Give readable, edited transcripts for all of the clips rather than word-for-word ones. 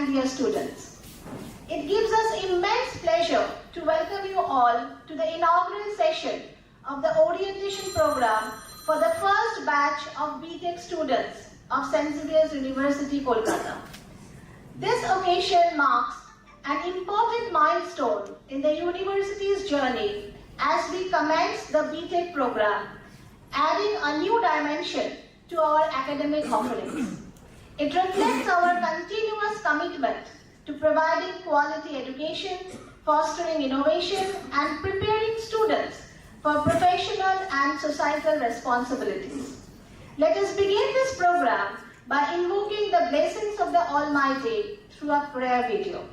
and dear students. It gives us immense pleasure to welcome you all to the inaugural session of the orientation program for the first batch of B.Tech students of Xavier's University, Kolkata. This occasion marks an important milestone in the university's journey as we commence the B.Tech program, adding a new dimension to our academic offerings. It reflects our continuous commitment to providing quality education, fostering innovation, and preparing students for professional and societal responsibilities. Let us begin this program by invoking the blessings of the Almighty through a prayer video.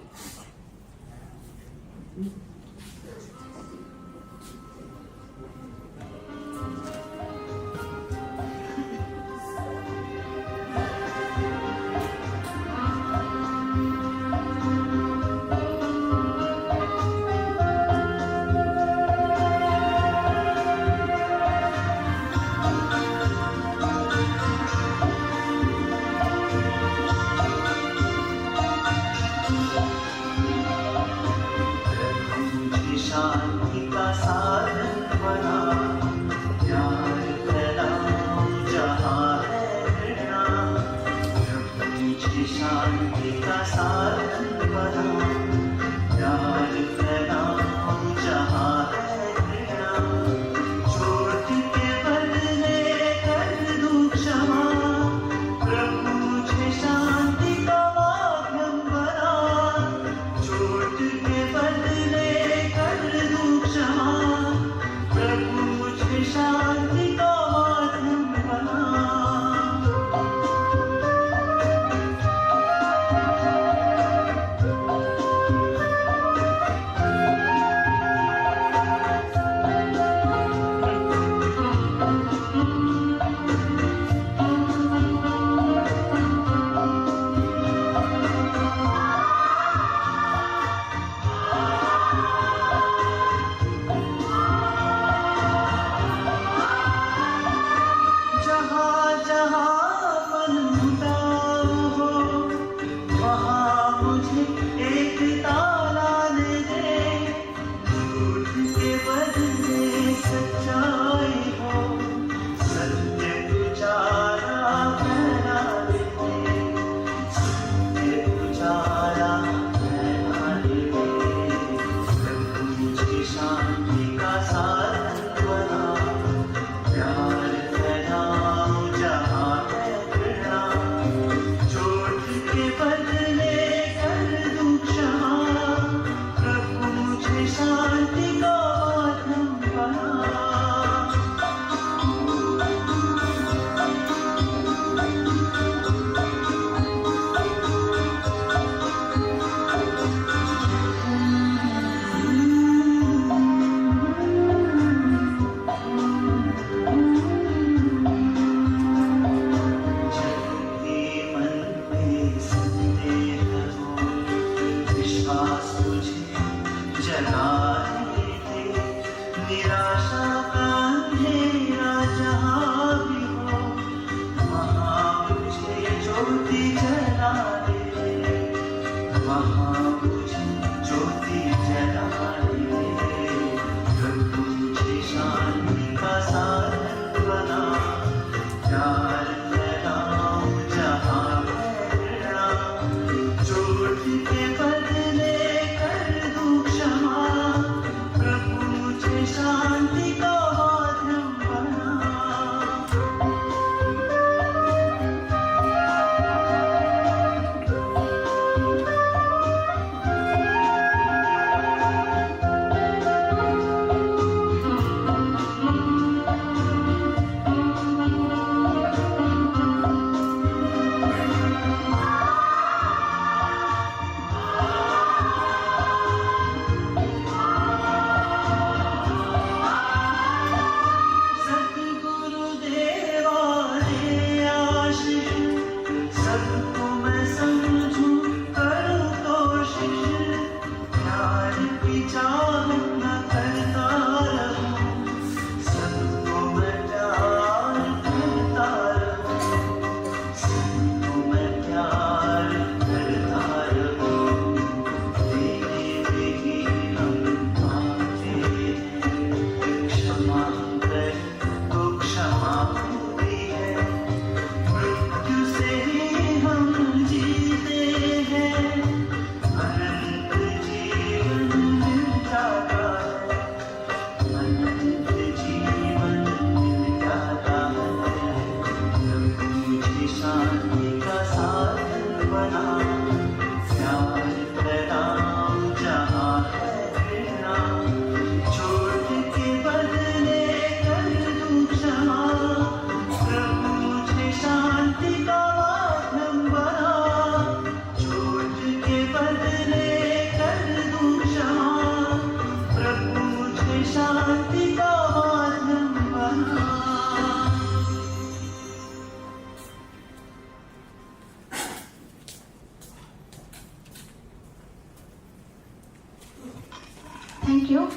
Thank you.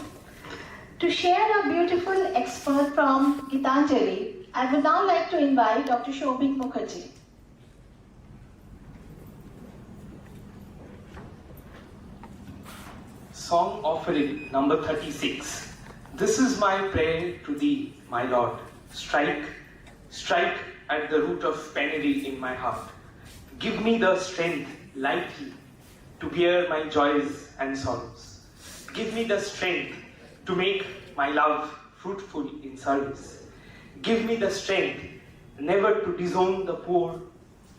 To share a beautiful expert from Gitanjali, I would now like to invite Dr. Shobhik Mukherjee. Song offering number 36. This is my prayer to thee, my Lord. Strike, strike at the root of penury in my heart. Give me the strength lightly to bear my joys and sorrows. Give me the strength to make my love fruitful in service. Give me the strength never to disown the poor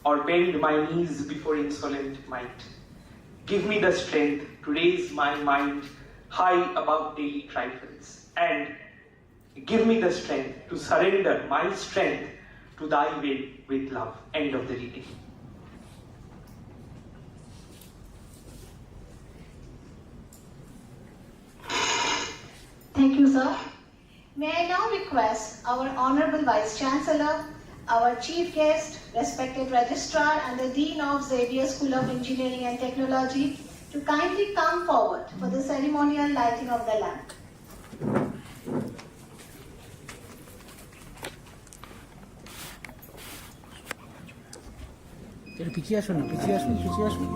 or bend my knees before insolent might. Give me the strength to raise my mind high above daily trifles, and give me the strength to surrender my strength to thy will with love. End of the reading. Thank you, sir. May I now request our Honorable Vice Chancellor, our Chief Guest, respected Registrar and the Dean of Xavier School of Engineering and Technology to kindly come forward for the ceremonial lighting of the lamp. পিছিয়ে আসুন পিছিয়ে আসুন পিছিয়ে আসুন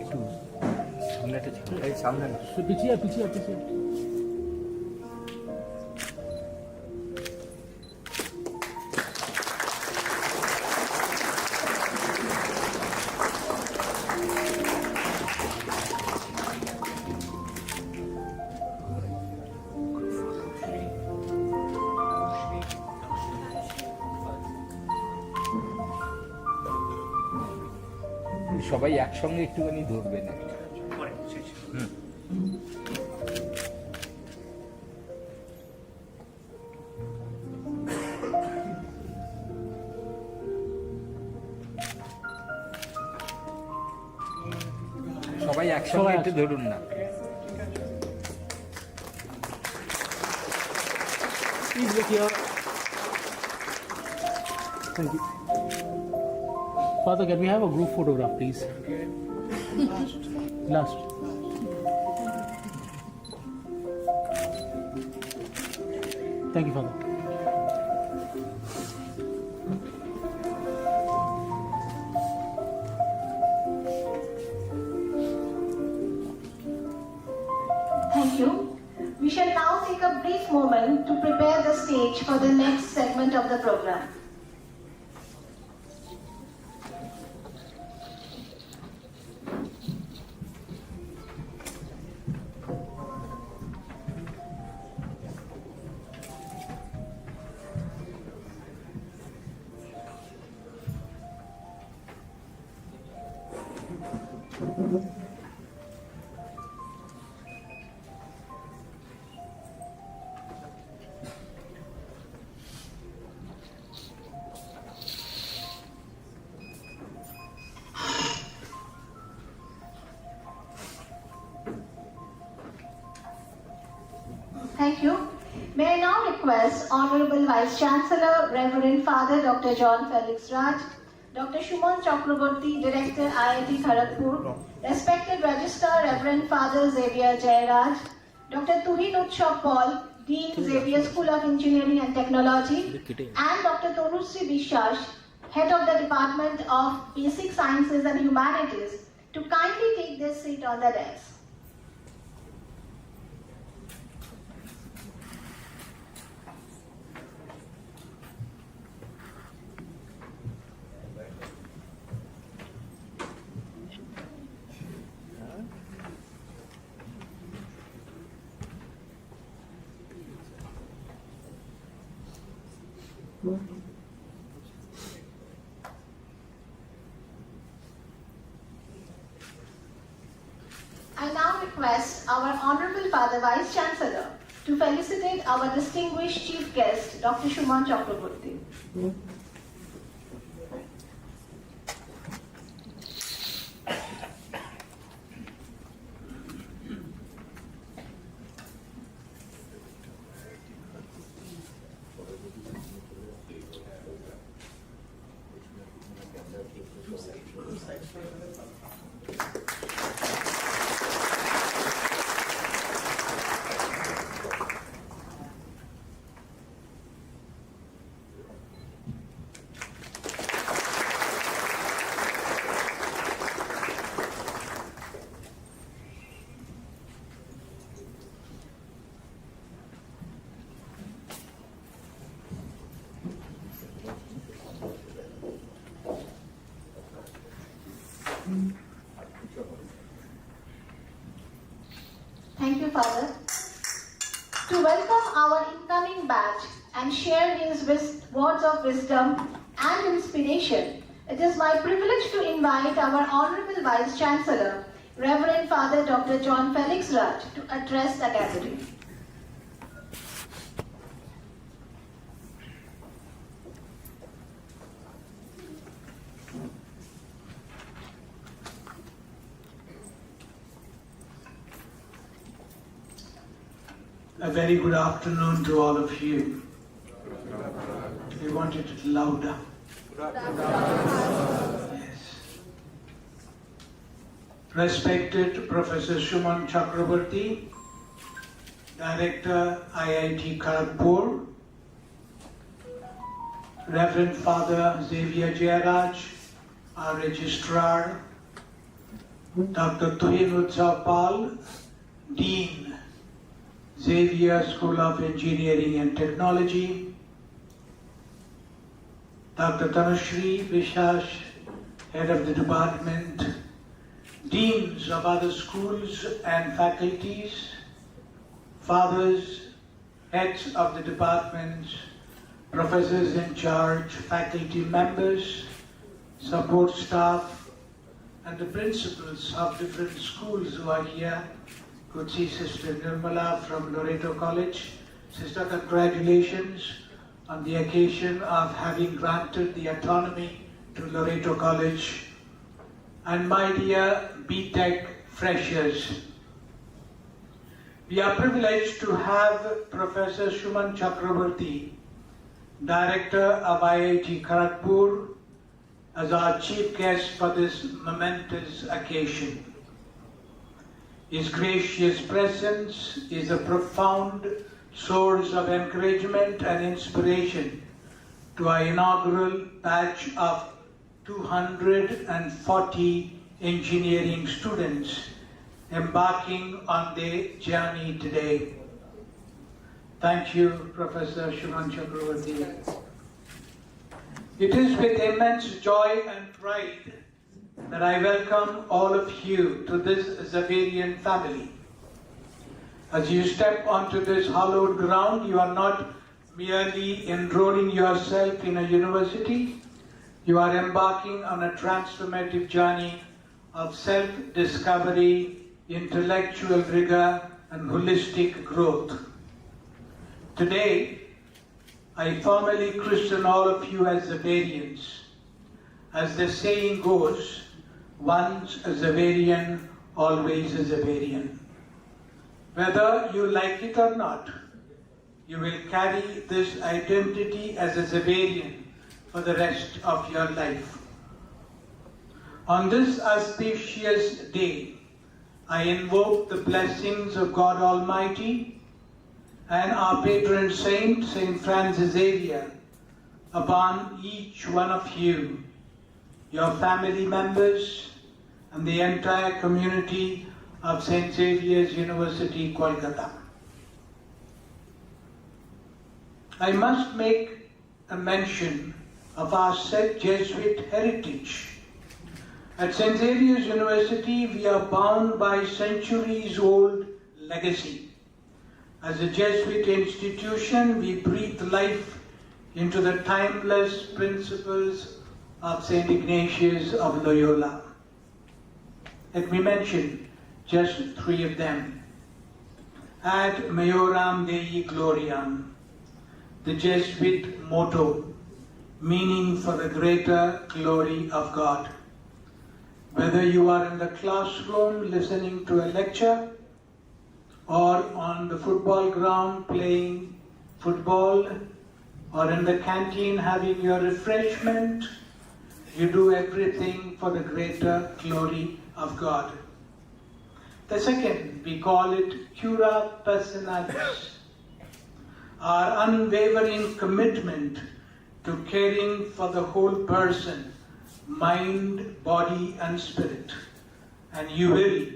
একটু সামনেটা এই সামনে পিছিয়ে পিছিয়ে পিছিয়ে সবাই একসঙ্গে একটুখানি ধরবেন সবাই একসঙ্গে একটু ধরুন না Please look here. Thank you. Father, can we have a group photograph, please? Last. Thank you, Father. Thank you. We shall now take a brief moment to prepare the stage for the next segment of the program. Thank you. May I now request Honorable Vice Chancellor, Reverend Father Dr. John Felix Raj, Dr. Shuman Chakraborty, Director IIT Kharagpur, respected Registrar Reverend Father Xavier Jairaj, Dr. Tuhin Utshap Paul, Dean Xavier School of Engineering and Technology, and Dr. Tanushree Biswas, Head of the Department of Basic Sciences and Humanities, to kindly take their seat on the desk. request our Honorable Father Vice Chancellor to felicitate our distinguished Chief Guest, Dr. Shuman Chakraborty. Thank you, Father. To welcome our incoming batch and share his words of wisdom and inspiration, it is my privilege to invite our Honorable Vice Chancellor, Reverend Father Dr. John Felix Raj, to address the gathering. A very good afternoon to all of you. We want it louder. Yes. Respected Professor Shuman Chakraborty, Director IIT Kharagpur, Reverend Father Xavier, our Registrar, Dr. Tuhin Utsav, Dean, Xavier School of Engineering and Technology, Dr. Tanushree Vishash, Head of the Department, Deans of other schools and faculties, Fathers, Heads of the Departments, Professors in charge, faculty members, support staff, and the principals of different schools who are here. Could see Sister Nirmala from Loreto College. Sister, congratulations on the occasion of having granted the autonomy to Loreto College. And my dear B.Tech freshers, we are privileged to have Professor Shuman Chakraborty, Director of IIT Kharagpur, as our chief guest for this momentous occasion. His gracious presence is a profound source of encouragement and inspiration to our inaugural batch of 240 engineering students embarking on their journey today. Thank you, Professor Shuman Chakraborty. It is with immense joy and pride that I welcome all of you to this Xaverian family. As you step onto this hallowed ground, you are not merely enrolling yourself in a university, you are embarking on a transformative journey of self-discovery, intellectual rigor, and holistic growth. Today, I formally christen all of you as Xaverians. As the saying goes, once a Xaverian, always a Xaverian. Whether you like it or not, you will carry this identity as a Xaverian for the rest of your life. On this auspicious day, I invoke the blessings of God Almighty and our patron saint, Saint Francis Xavier, upon each one of you, your family members, and the entire community of St. Xavier's University, Kolkata. I must make a mention of our Jesuit heritage. At St. Xavier's University, we are bound by centuries-old legacy. As a Jesuit institution, we breathe life into the timeless principles of St. Ignatius of Loyola. Let me mention just 3 of them. Ad Maioram Dei Gloriam, the Jesuit motto, meaning for the greater glory of God. Whether you are in the classroom listening to a lecture, or on the football ground playing football, or in the canteen having your refreshment, you do everything for the greater glory of God. The second, we call it cura personalis, our unwavering commitment to caring for the whole person, mind, body and spirit. And you will,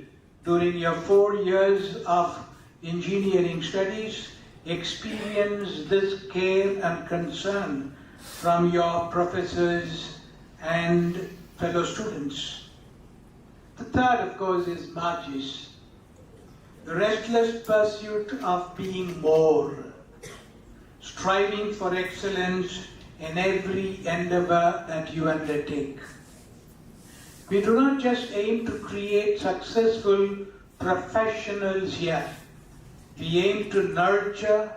during your 4 years of engineering studies, experience this care and concern from your professors and fellow students. The third, of course, is magis, the restless pursuit of being more, striving for excellence in every endeavor that you undertake. We do not just aim to create successful professionals here. We aim to nurture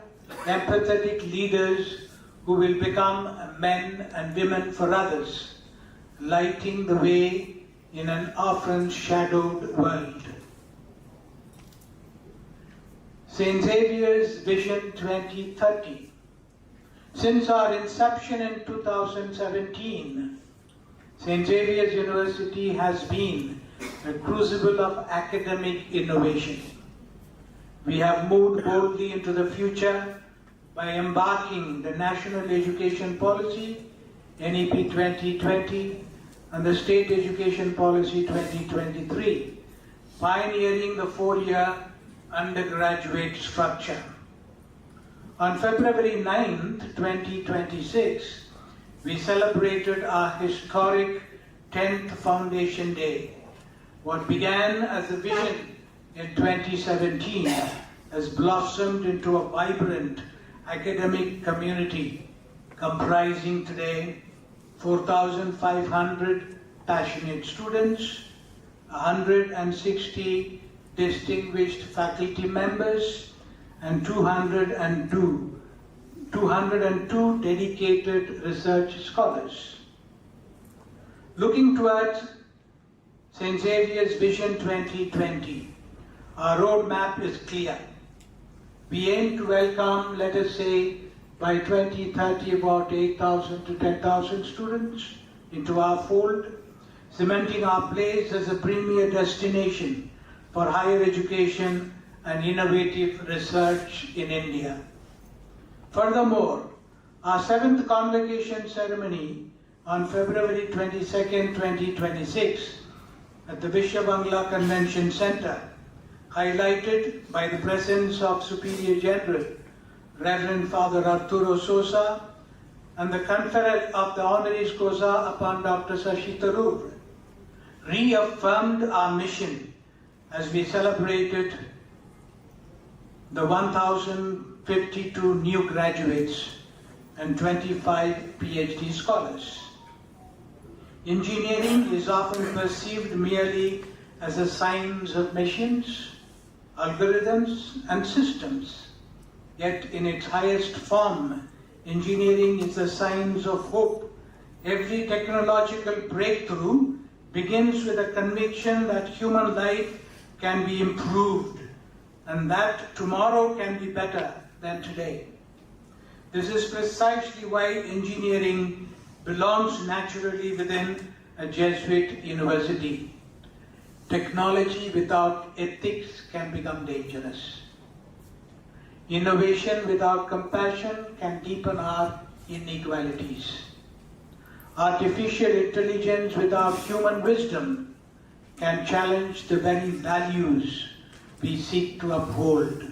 empathetic leaders who will become men and women for others, lighting the way in an often shadowed world. St. Xavier's Vision 2030. Since our inception in 2017, St. Xavier's University has been a crucible of academic innovation. We have moved boldly into the future by embarking the National Education Policy, NEP 2020, and the State Education Policy 2023, pioneering the 4-year undergraduate structure. On February 9th, 2026, we celebrated our historic 10th Foundation Day. What began as a vision in 2017 has blossomed into a vibrant academic community comprising today 4,500 passionate students, 160 distinguished faculty members, and 202 dedicated research scholars. Looking towards St. Xavier's Vision 2020, our roadmap is clear. We aim to welcome, let us say, by 2030, about 8,000 to 10,000 students into our fold, cementing our place as a premier destination for higher education and innovative research in India. Furthermore, our 7th convocation ceremony on February 22nd, 2026 at the Vishwabangla Convention Center, highlighted by the presence of Superior General Reverend Father Arturo Sosa and the conferral of the honoris causa upon Dr. Shashi Tharoor, reaffirmed our mission as we celebrated the 1,052 new graduates and 25 PhD scholars. Engineering is often perceived merely as a science of machines, algorithms, and systems. Yet in its highest form, engineering is a science of hope. Every technological breakthrough begins with a conviction that human life can be improved and that tomorrow can be better than today. This is precisely why engineering belongs naturally within a Jesuit university. Technology without ethics can become dangerous. Innovation without compassion can deepen our inequalities. Artificial intelligence without human wisdom can challenge the very values we seek to uphold.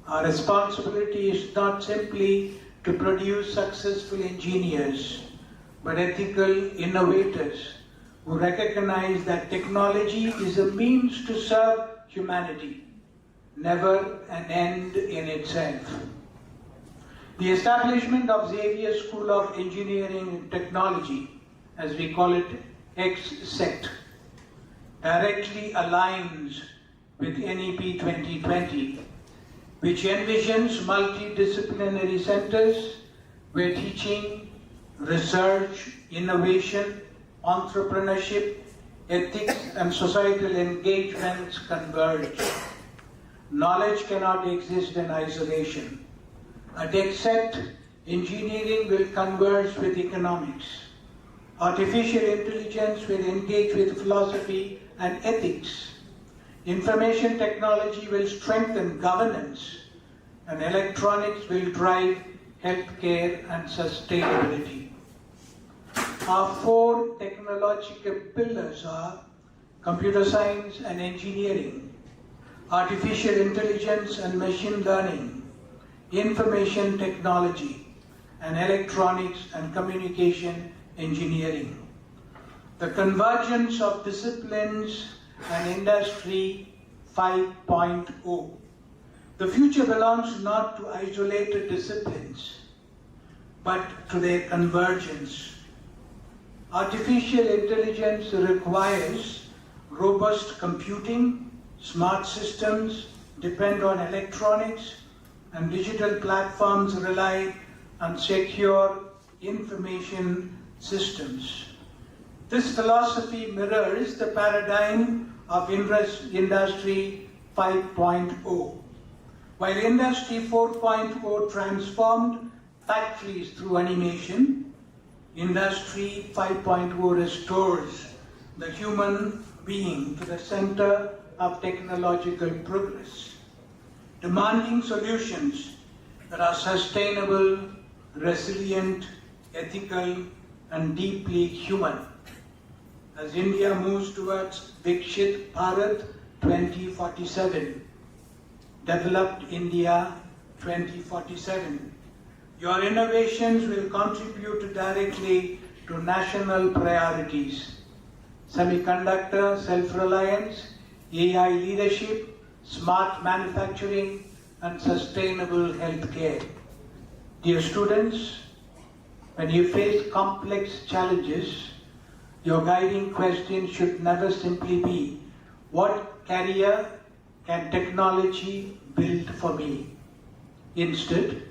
Our responsibility is not simply to produce successful engineers, but ethical innovators who recognize that technology is a means to serve humanity, never an end in itself. The establishment of Xavier School of Engineering and Technology, as we call it, XSET, directly aligns with NEP 2020, which envisions multidisciplinary centers where teaching, research, innovation, entrepreneurship, ethics, and societal engagements converge. Knowledge cannot exist in isolation. At XSET, engineering will converge with economics. Artificial intelligence will engage with philosophy and ethics. Information technology will strengthen governance, and electronics will drive healthcare and sustainability. Our four technological pillars are computer science and engineering, artificial intelligence and machine learning, information technology, and electronics and communication engineering. The convergence of disciplines and industry 5.0. The future belongs not to isolated disciplines, but to their convergence. Artificial intelligence requires robust computing, smart systems depend on electronics, and digital platforms rely on secure information systems. This philosophy mirrors the paradigm of Industry 5.0. While Industry 4.0 transformed factories through animation, Industry 5.0 restores the human being to the center of technological progress, demanding solutions that are sustainable, resilient, ethical, and deeply human. As India moves towards Viksit Bharat 2047, Developed India 2047, your innovations will contribute directly to national priorities: semiconductor self-reliance, AI leadership, smart manufacturing, and sustainable healthcare. Dear students, when you face complex challenges, your guiding question should never simply be, what career can technology build for me? Instead,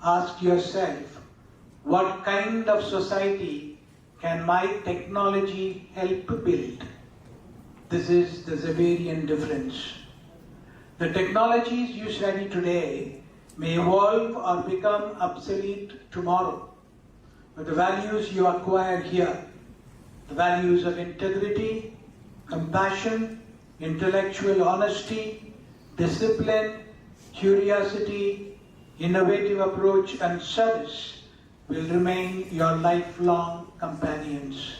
ask yourself, what kind of society can my technology help build? This is the Xavierian difference. The technologies you study today may evolve or become obsolete tomorrow, but the values you acquire here, the values of integrity, compassion, intellectual honesty, discipline, curiosity, innovative approach, and service will remain your lifelong companions.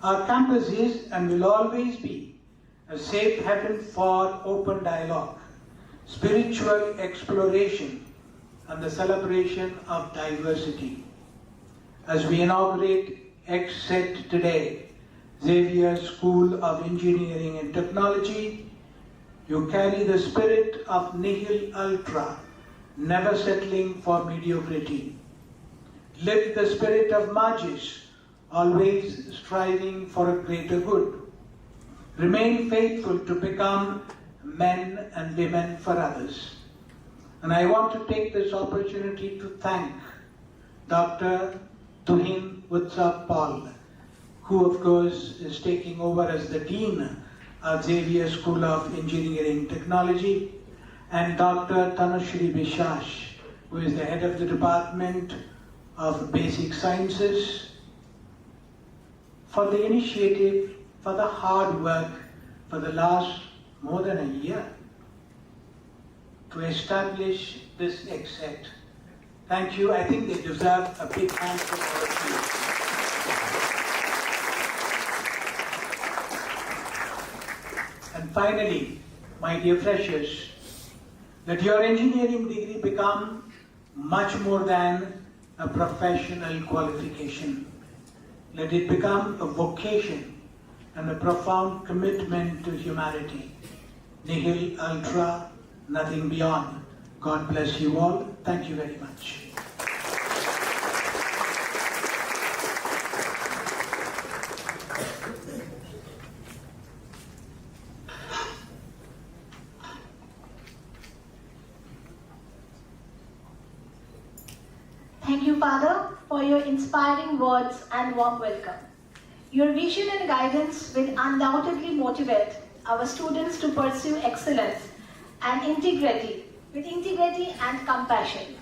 Our campus is and will always be a safe haven for open dialogue, spiritual exploration, and the celebration of diversity. As we inaugurate XSET today, Xavier School of Engineering and Technology, you carry the spirit of nihil ultra, never settling for mediocrity. Live the spirit of magis, always striving for a greater good. Remain faithful to become men and women for others. And I want to take this opportunity to thank Dr. Tuhin Utsav Paul, who of course is taking over as the Dean of Xavier School of Engineering Technology, and Dr. Tanushree Bishash, who is the head of the Department of Basic Sciences, for the initiative, for the hard work for the last more than a year to establish this XSET. Thank you. I think they deserve a big hand for all of you. And finally, my dear freshers, let your engineering degree become much more than a professional qualification. Let it become a vocation and a profound commitment to humanity. Nihil ultra, nothing beyond. God bless you all. Thank you very much. Father, for your inspiring words and warm welcome. Your vision and guidance will undoubtedly motivate our students to pursue excellence and integrity and compassion.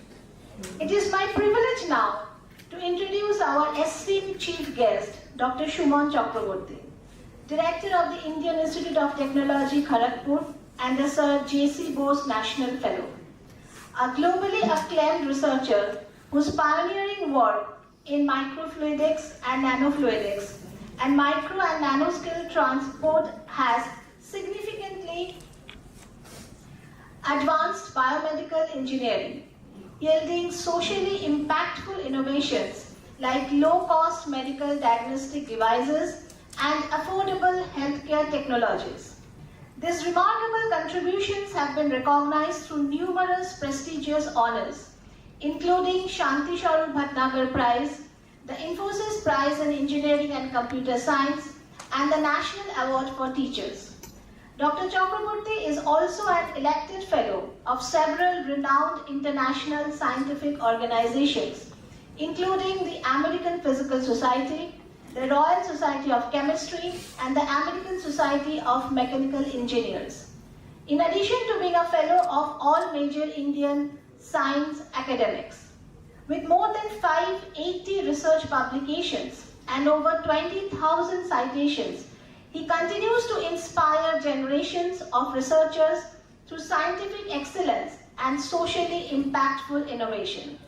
It is my privilege now to introduce our esteemed chief guest, Dr. Shuman Chakraborty, Director of the Indian Institute of Technology, Kharagpur, and the Sir J.C. Bose National Fellow, a globally acclaimed researcher whose pioneering work in microfluidics and nanofluidics and micro and nanoscale transport has significantly advanced biomedical engineering, yielding socially impactful innovations like low-cost medical diagnostic devices and affordable healthcare technologies. These remarkable contributions have been recognized through numerous prestigious honors, including Shanti Swarup Bhatnagar Prize, the Infosys Prize in Engineering and Computer Science, and the National Award for Teachers. Dr. Chakraborty is also an elected fellow of several renowned international scientific organizations, including the American Physical Society, the Royal Society of Chemistry, and the American Society of Mechanical Engineers. In addition to being a fellow of all major Indian science academics, with more than 580 research publications and over 20,000 citations, he continues to inspire generations of researchers through scientific excellence and socially impactful innovation.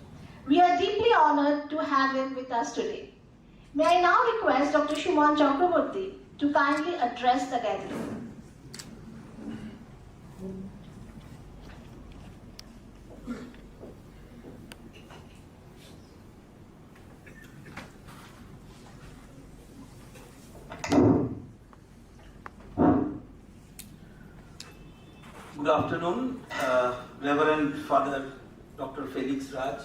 We are deeply honored to have him with us today. May I now request Dr. Shuman Chakraborty to kindly address the gathering. Good afternoon, Reverend Father Dr. Felix Raj,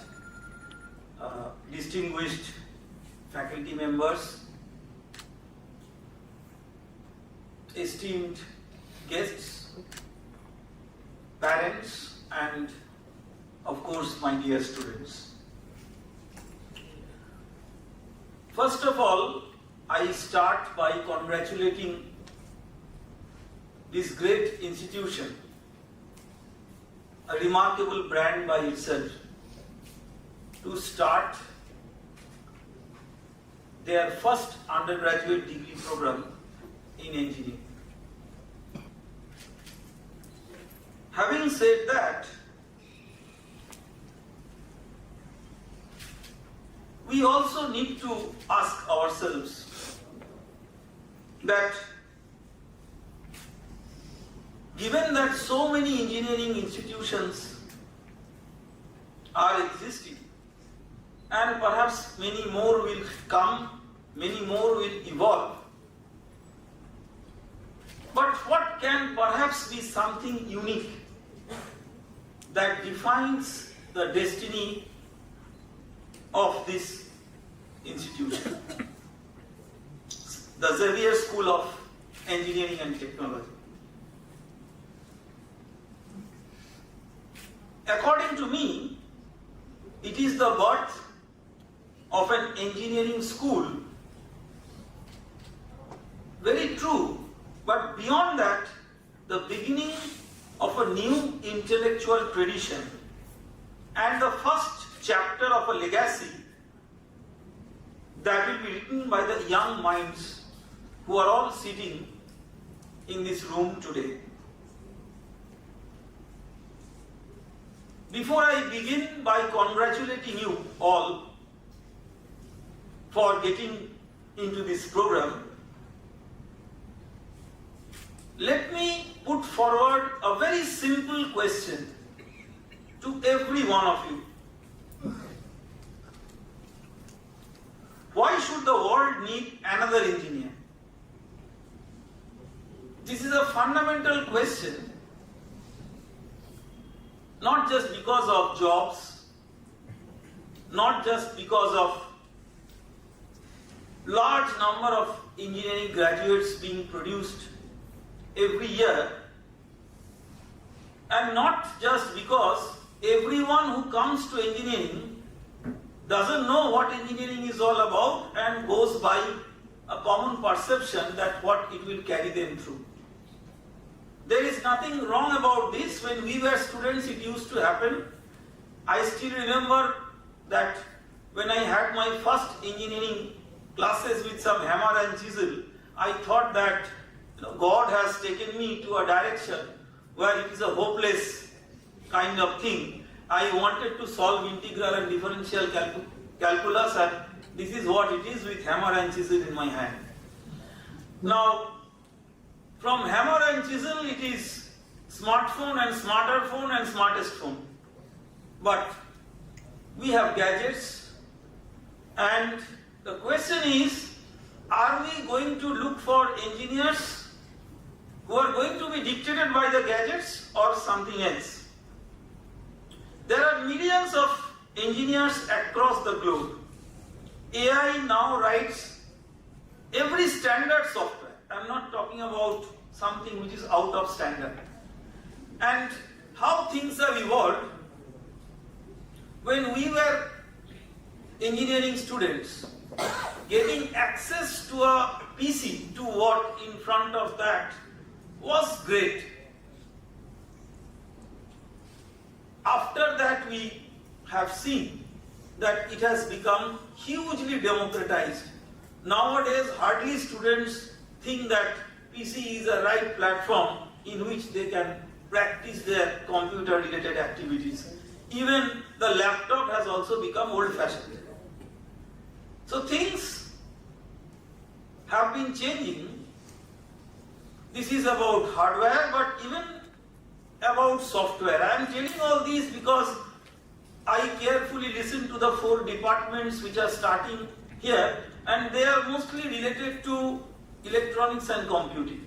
distinguished faculty members, esteemed guests, parents, and of course my dear students. First of all, I start by congratulating this great institution, a remarkable brand by itself, to start their first undergraduate degree program in engineering. Having said that, we also need to ask ourselves that given that so many engineering institutions are existing, and perhaps many more will come, many more will evolve, but what can perhaps be something unique that defines the destiny of this institution, the Xavier School of Engineering and Technology? According to me, it is the birth of an engineering school. Very true, but beyond that, the beginning of a new intellectual tradition and the first chapter of a legacy that will be written by the young minds who are all sitting in this room today. Before I begin by congratulating you all for getting into this program, let me put forward a very simple question to every one of you. Why should the world need another engineer? This is a fundamental question, not just because of jobs, not just because of large number of engineering graduates being produced every year, and not just because everyone who comes to engineering doesn't know what engineering is all about and goes by a common perception that what it will carry them through. There is nothing wrong about this. When we were students, it used to happen. I still remember that when I had my first engineering classes with some hammer and chisel, I thought that God has taken me to a direction where it is a hopeless kind of thing. I wanted to solve integral and differential calculus, and this is what it is with hammer and chisel in my hand. Now, from hammer and chisel, it is smartphone and smarter phone and smartest phone. But we have gadgets, and the question is, are we going to look for engineers who are going to be dictated by the gadgets or something else? There are millions of engineers across the globe. AI now writes every standard software. I'm not talking about something which is out of standard. And how things have evolved. When we were engineering students, getting access to a PC to work in front of that was great. After that, we have seen that it has become hugely democratized. Nowadays, hardly students think that PC is a right platform in which they can practice their computer-related activities. Even the laptop has also become old-fashioned. So things have been changing. This is about hardware, but even about software. I am telling all these because I carefully listen to the 4 departments which are starting here, and they are mostly related to electronics and computing.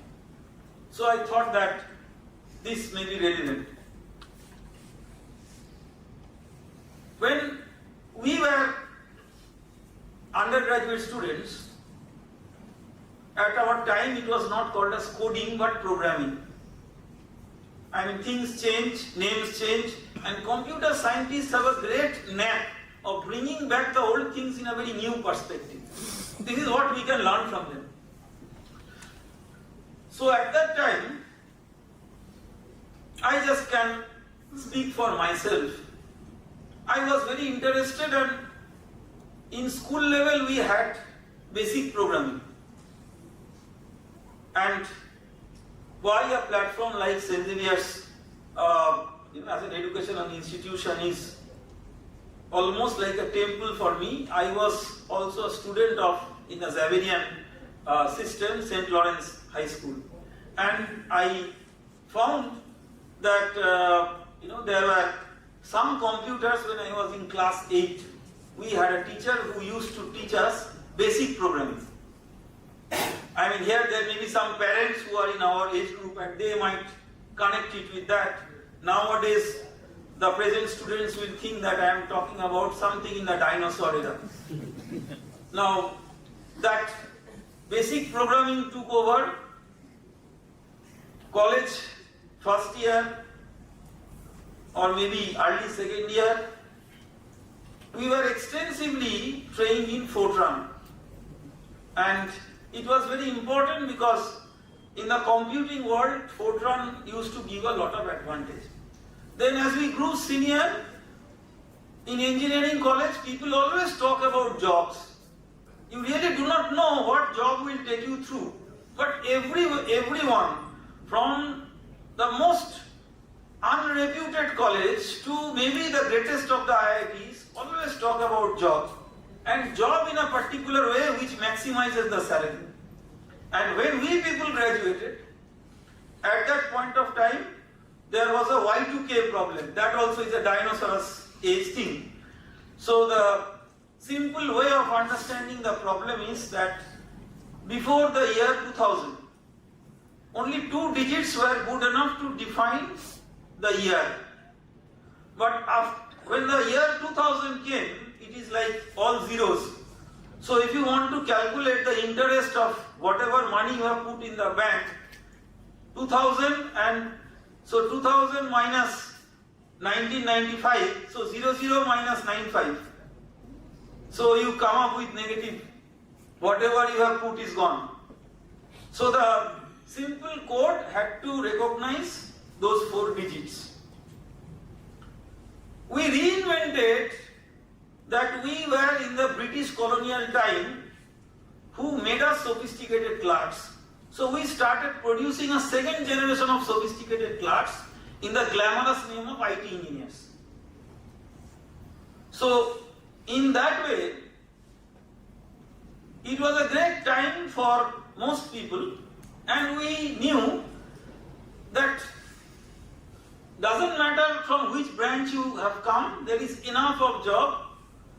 So I thought that this may be relevant. When we were undergraduate students, at our time it was not called as coding but programming. I mean, things change, names change, and computer scientists have a great knack of bringing back the old things in a very new perspective. This is what we can learn from them. So at that time, I just can speak for myself. I was very interested, and in school level we had basic programming. And why a platform like Xavier's as an educational institution is almost like a temple for me. I was also a student of in the Xavierian system, St. Lawrence High School, and I found that there were some computers when I was in class 8. We had a teacher who used to teach us basic programming. I mean, here there may be some parents who are in our age group and they might connect it with that. Nowadays, the present students will think that I am talking about something in the dinosaur era. Now, that basic programming took over college first year or maybe early second year. We were extensively trained in Fortran, and it was very important because in the computing world, Fortran used to give a lot of advantage. Then as we grew senior, in engineering college, people always talk about jobs. You really do not know what job will take you through. But everyone, from the most unreputed college to maybe the greatest of the IITs, always talk about job. And job in a particular way which maximizes the salary. And when we people graduated, at that point of time, there was a Y2K problem. That also is a dinosaurus age thing. So the simple way of understanding the problem is that before the year 2000, only 2 digits were good enough to define the year. But when the year 2000 came, it is like all zeros. So if you want to calculate the interest of whatever money you have put in the bank, 2000 and so 2000 minus 1995, so 00 minus 95. So you come up with negative. Whatever you have put is gone. So the simple code had to recognize those 4 digits. We reinvented that we were in the British colonial time who made us sophisticated clerks. So we started producing a second generation of sophisticated clerks in the glamorous name of IT engineers. So in that way, it was a great time for most people, and we knew that doesn't matter from which branch you have come, there is enough of job.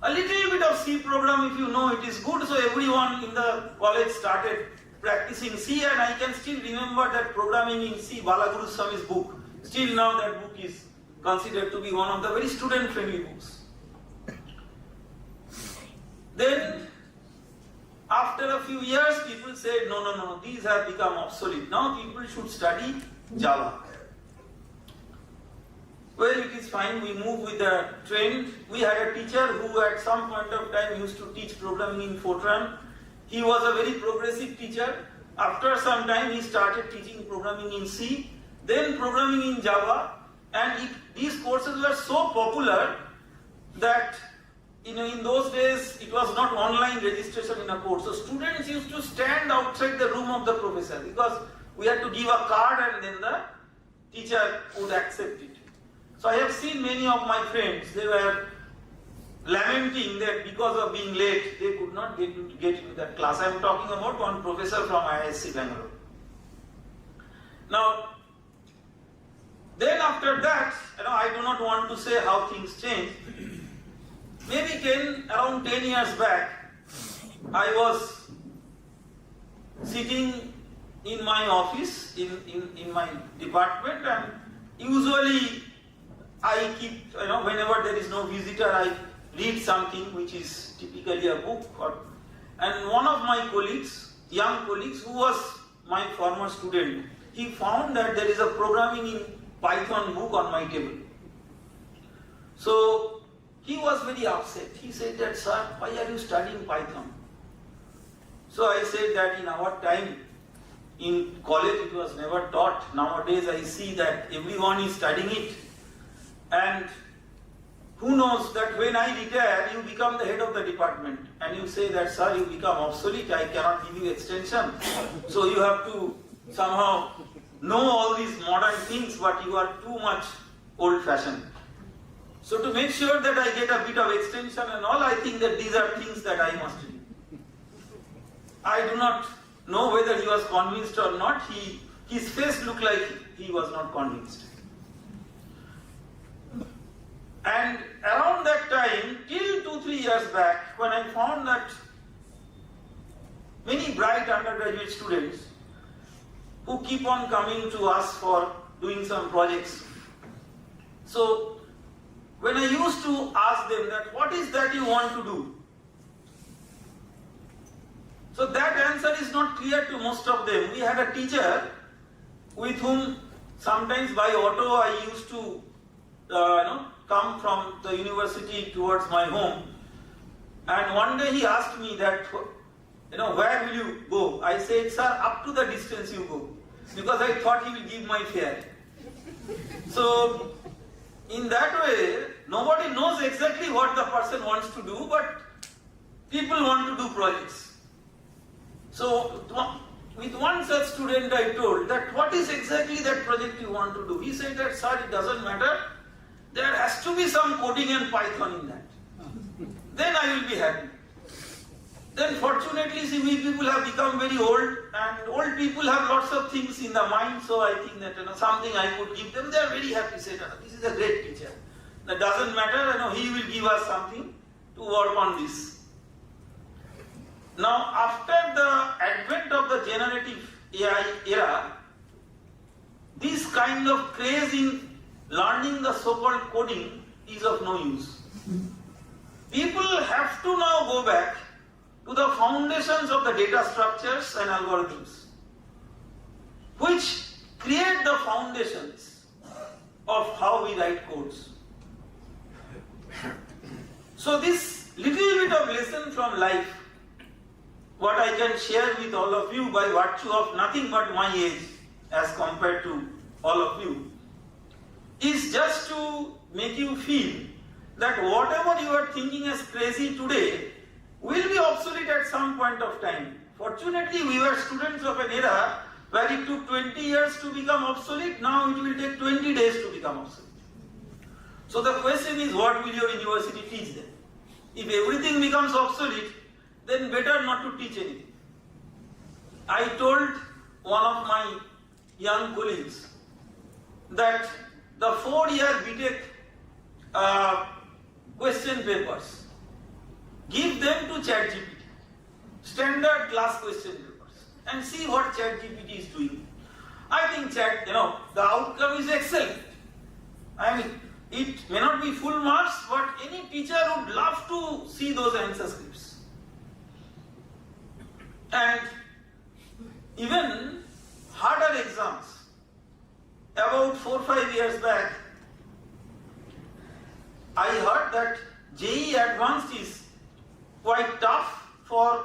A little bit of C program, if you know, it is good. So everyone in the college started practicing C, and I can still remember that programming in C, Balaguru Swami's book. Still now that book is considered to be one of the very student-friendly books. Then after a few years, people said, no, these have become obsolete. Now people should study Java. Well, it is fine, we move with the trend. We had a teacher who at some point of time used to teach programming in Fortran. He was a very progressive teacher. After some time, he started teaching programming in C, then programming in Java, and these courses were so popular that in those days it was not online registration in a course. So students used to stand outside the room of the professor because we had to give a card and then the teacher would accept it. So I have seen many of my friends, they were lamenting that because of being late, they could not get into that class. I am talking about one professor from IISc Bangalore. Now, then after that, I do not want to say how things changed. Maybe around 10 years back, I was sitting in my office, in my department, and usually I keep, whenever there is no visitor, I read something which is typically a book. And one of my colleagues, young colleagues, who was my former student, he found that there is a programming in Python book on my table. So he was very upset. He said that, sir, why are you studying Python? So I said that in our time, in college it was never taught. Nowadays I see that everyone is studying it. And who knows that when I retire, you become the head of the department and you say that, sir, you become obsolete, I cannot give you extension. So you have to somehow know all these modern things, but you are too much old-fashioned. So to make sure that I get a bit of extension and all, I think that these are things that I must do. I do not know whether he was convinced or not. His face looked like he was not convinced. And around that time, till 2-3 years back, when I found that many bright undergraduate students who keep on coming to us for doing some projects. So when I used to ask them that, what is that you want to do? So that answer is not clear to most of them. We had a teacher with whom sometimes by auto I used to come from the university towards my home. And one day he asked me that, where will you go? I said, sir, up to the distance you go. Because I thought he will give my fare. So in that way, nobody knows exactly what the person wants to do, but people want to do projects. So with one such student I told that, what is exactly that project you want to do? He said that, sir, it doesn't matter. There has to be some coding and Python in that. Then I will be happy. Then fortunately, see, we people have become very old, and old people have lots of things in the mind, so I think that something I could give them, they are very happy, say, this is a great teacher. That doesn't matter, he will give us something to work on this. Now, after the advent of the generative AI era, this kind of craze in learning the so-called coding is of no use. People have to now go back to the foundations of the data structures and algorithms, which create the foundations of how we write codes. So this little bit of lesson from life, what I can share with all of you by virtue of nothing but my age as compared to all of you, is just to make you feel that whatever you are thinking as crazy today will be obsolete at some point of time. Fortunately, we were students of an era where it took 20 years to become obsolete. Now it will take 20 days to become obsolete. So the question is, what will your university teach them? If everything becomes obsolete, then better not to teach anything. I told one of my young colleagues that the 4-year B.Tech question papers, give them to ChatGPT, standard class question papers, and see what ChatGPT is doing. I think the outcome is excellent. I mean, it may not be full marks, but any teacher would love to see those answer scripts. And even harder exams, about 4-5 years back, I heard that JEE Advanced is quite tough for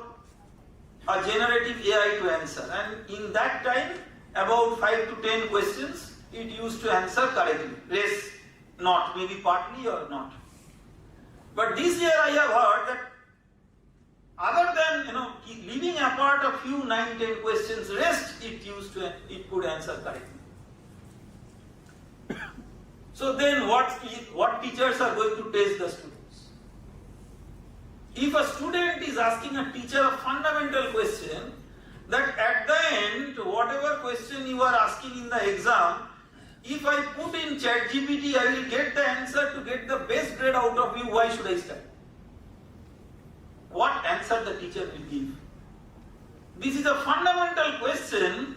a generative AI to answer, and in that time, about 5 to 10 questions it used to answer correctly, rest not, maybe partly or not. But this year I have heard that other than leaving apart a few 9-10 questions, rest it could answer correctly. So then what teachers are going to test the students? If a student is asking a teacher a fundamental question, that at the end, whatever question you are asking in the exam, if I put in ChatGPT, I will get the answer to get the best grade out of you, why should I study? What answer the teacher will give? This is a fundamental question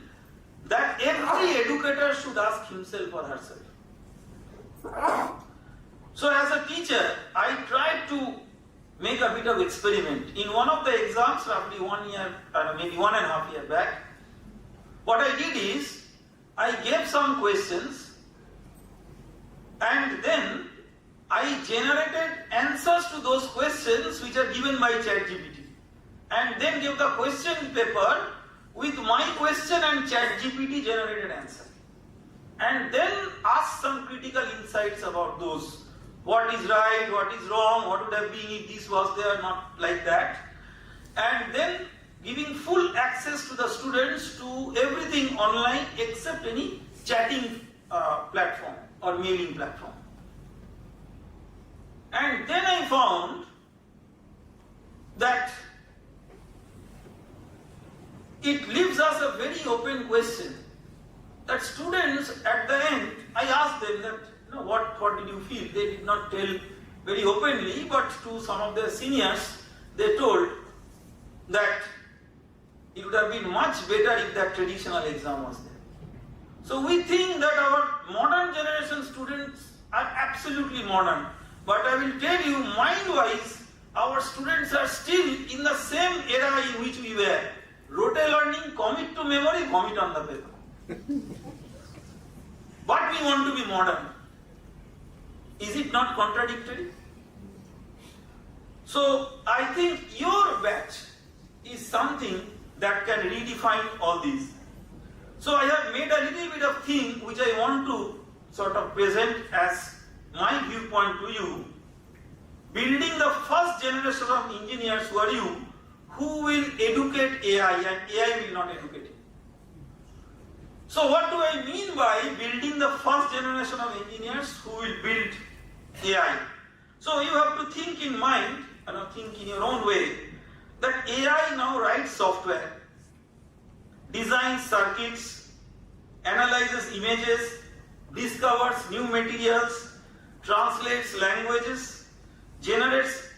that every educator should ask himself or herself. So as a teacher, I tried to make a bit of experiment. In one of the exams, roughly 1 year, maybe 1.5 years back, what I did is, I gave some questions and then I generated answers to those questions which are given by ChatGPT, and then gave the question paper with my question and ChatGPT generated answer, and then ask some critical insights about those. What is right, what is wrong, what would have been if this was there, not like that, and then giving full access to the students to everything online except any chatting platform or mailing platform. And then I found that it leaves us a very open question, that students at the end, I asked them that, what did you feel? They did not tell very openly, but to some of their seniors, they told that it would have been much better if that traditional exam was there. So we think that our modern generation students are absolutely modern, but I will tell you, mind-wise, our students are still in the same era in which we were. Rote learning, commit to memory, vomit on the paper. But we want to be modern. Is it not contradictory? So I think your batch is something that can redefine all these. So I have made a little bit of thing which I want to sort of present as my viewpoint to you. Building the first generation of engineers who are you, who will educate AI and AI will not educate you. So what do I mean by building the first generation of engineers who will build AI? So you have to think in mind, think in your own way, that AI now writes software, designs circuits, analyzes images, discovers new materials, translates languages, generates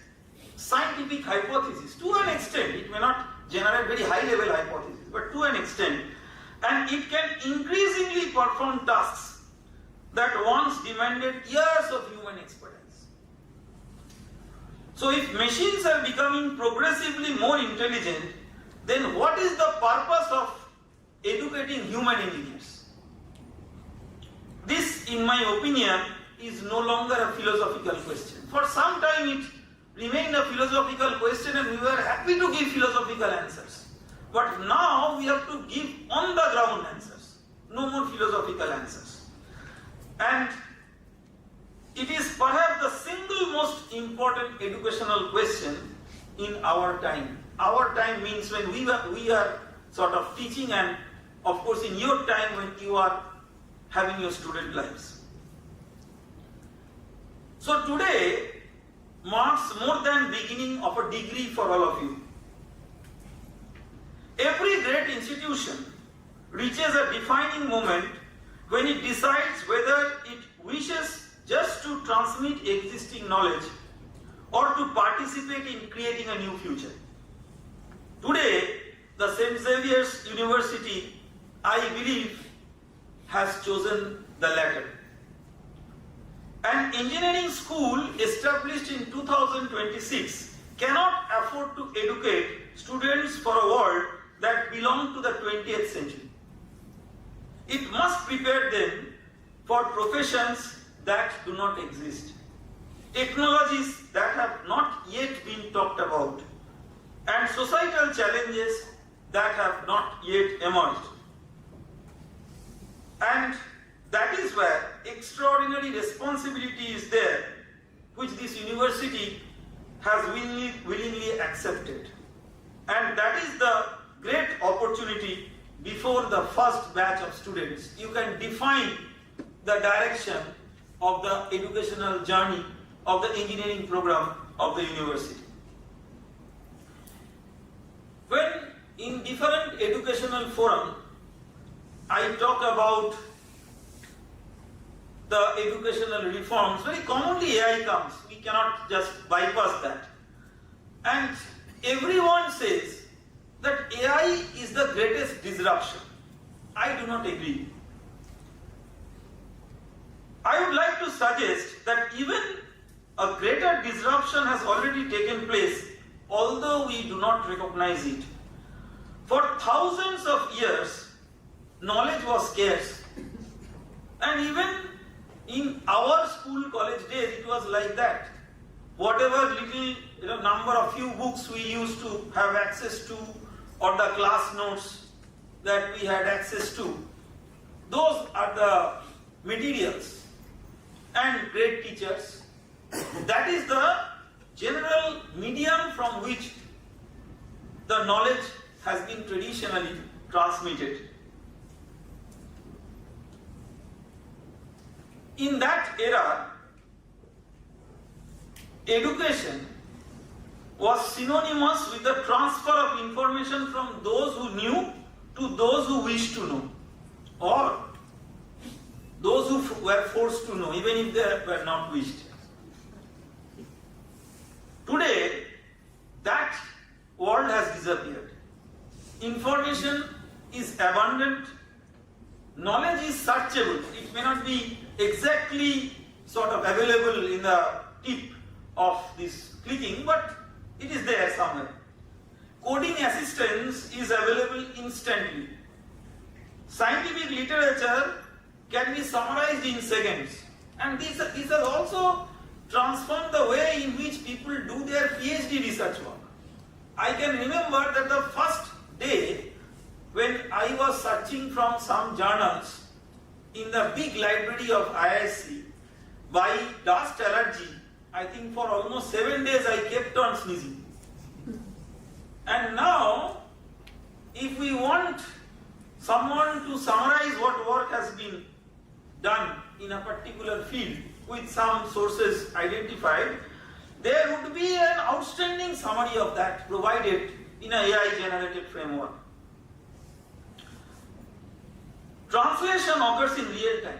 scientific hypotheses. To an extent, it may not generate very high level hypotheses, but to an extent. And it can increasingly perform tasks that once demanded years of human expertise. So if machines are becoming progressively more intelligent, then what is the purpose of educating human engineers? This, in my opinion, is no longer a philosophical question. For some time it remained a philosophical question and we were happy to give philosophical answers. But now we have to give on the ground answers. No more philosophical answers. And it is perhaps the single most important educational question in our time. Our time means when we are sort of teaching, and of course in your time when you are having your student lives. So today marks more than beginning of a degree for all of you. Every great institution reaches a defining moment when it decides whether it wishes just to transmit existing knowledge or to participate in creating a new future. Today, the St. Xavier's University, I believe, has chosen the latter. An engineering school established in 2026 cannot afford to educate students for a world that belongs to the 20th century. It must prepare them for professions that do not exist, technologies that have not yet been talked about, and societal challenges that have not yet emerged. And that is where extraordinary responsibility is there, which this university has willingly accepted. And that is the great opportunity before the first batch of students. You can define the direction of the educational journey of the engineering program of the university. When in different educational forums I talk about the educational reforms, very commonly AI comes. We cannot just bypass that. And everyone says that AI is the greatest disruption. I do not agree. I would like to suggest that even a greater disruption has already taken place, although we do not recognize it. For thousands of years, knowledge was scarce. And even in our school, college days, it was like that. Whatever little number of few books we used to have access to, or the class notes that we had access to, those are the materials. And great teachers. That is the general medium from which the knowledge has been traditionally transmitted. In that era, education was synonymous with the transfer of information from those who knew to those who wished to know, or those who were forced to know, even if they were not wished. Today, that world has disappeared. Information is abundant. Knowledge is searchable. It may not be exactly sort of available in the tip of this clicking, but it is there somewhere. Coding assistance is available instantly. Scientific literature can be summarized in seconds. And these have also transformed the way in which people do their PhD research work. I can remember that the first day when I was searching from some journals in the big library of IISc by dust allergy, I think for almost 7 days I kept on sneezing. And now, if we want someone to summarize what work has been done in a particular field with some sources identified, there would be an outstanding summary of that provided in an AI generated framework. Translation occurs in real time.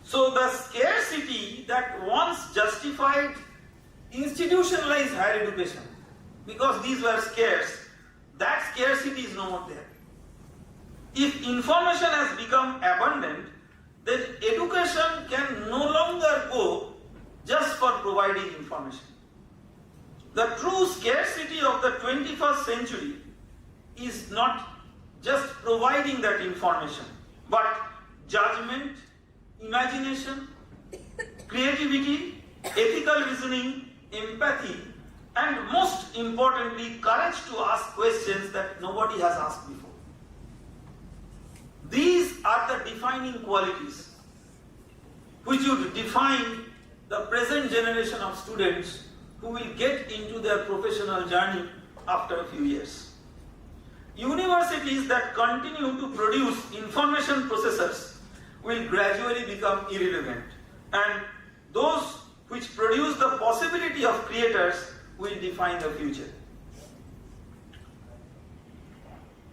So the scarcity that once justified institutionalized higher education, because these were scarce, that scarcity is no more there. If information has become abundant, then education can no longer go just for providing information. The true scarcity of the 21st century is not just providing that information, but judgment, imagination, creativity, ethical reasoning, empathy, and most importantly, courage to ask questions that nobody has asked before. These are the defining qualities which would define the present generation of students who will get into their professional journey after a few years. Universities that continue to produce information processors will gradually become irrelevant, and those which produce the possibility of creators will define the future.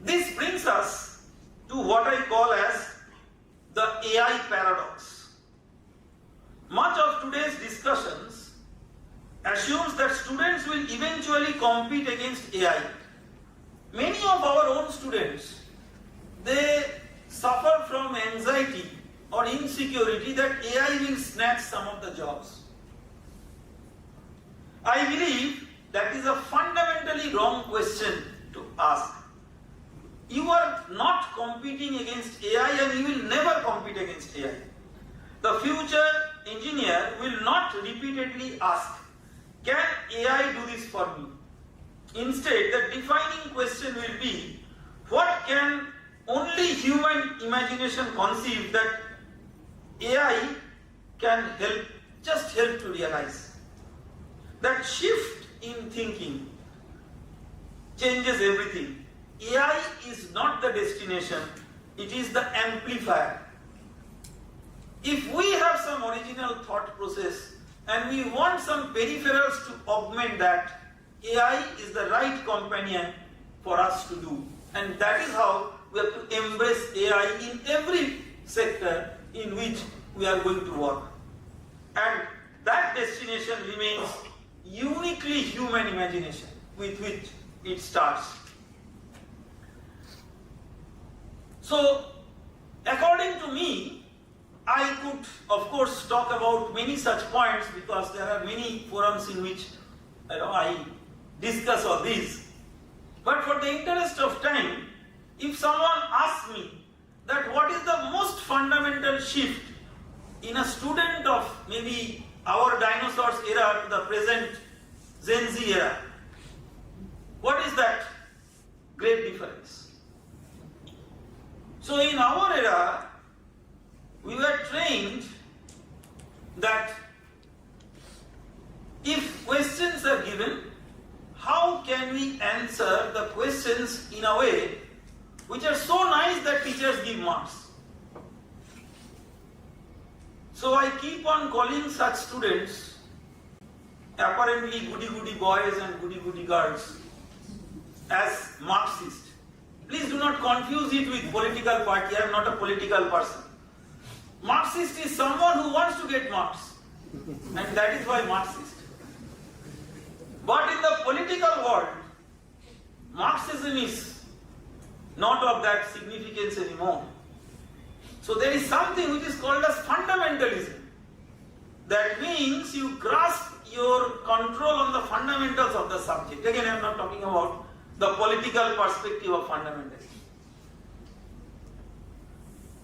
This brings us to what I call as the AI paradox. Much of today's discussions assumes that students will eventually compete against AI. Many of our own students, they suffer from anxiety or insecurity that AI will snatch some of the jobs. I believe that is a fundamentally wrong question to ask. You are not competing against AI and you will never compete against AI. The future engineer will not repeatedly ask, can AI do this for me? Instead, the defining question will be, what can only human imagination conceive that AI can just help to realize? That shift in thinking changes everything. AI is not the destination, it is the amplifier. If we have some original thought process and we want some peripherals to augment that, AI is the right companion for us to do. And that is how we have to embrace AI in every sector in which we are going to work. And that destination remains uniquely human imagination with which it starts. So, according to me, I could of course talk about many such points because there are many forums in which I discuss all these. But for the interest of time, if someone asks me that what is the most fundamental shift in a student of maybe our dinosaurs era to the present Gen Z era, what is that great difference? So in our era, we were trained that if questions are given, how can we answer the questions in a way which are so nice that teachers give marks? So I keep on calling such students, apparently goody-goody boys and goody-goody girls, as Marxist. Please do not confuse it with political party. I am not a political person. Marxist is someone who wants to get marks, and that is why Marxist. But in the political world, Marxism is not of that significance anymore. So there is something which is called as fundamentalism. That means you grasp your control on the fundamentals of the subject. Again, I am not talking about the political perspective of fundamentalism.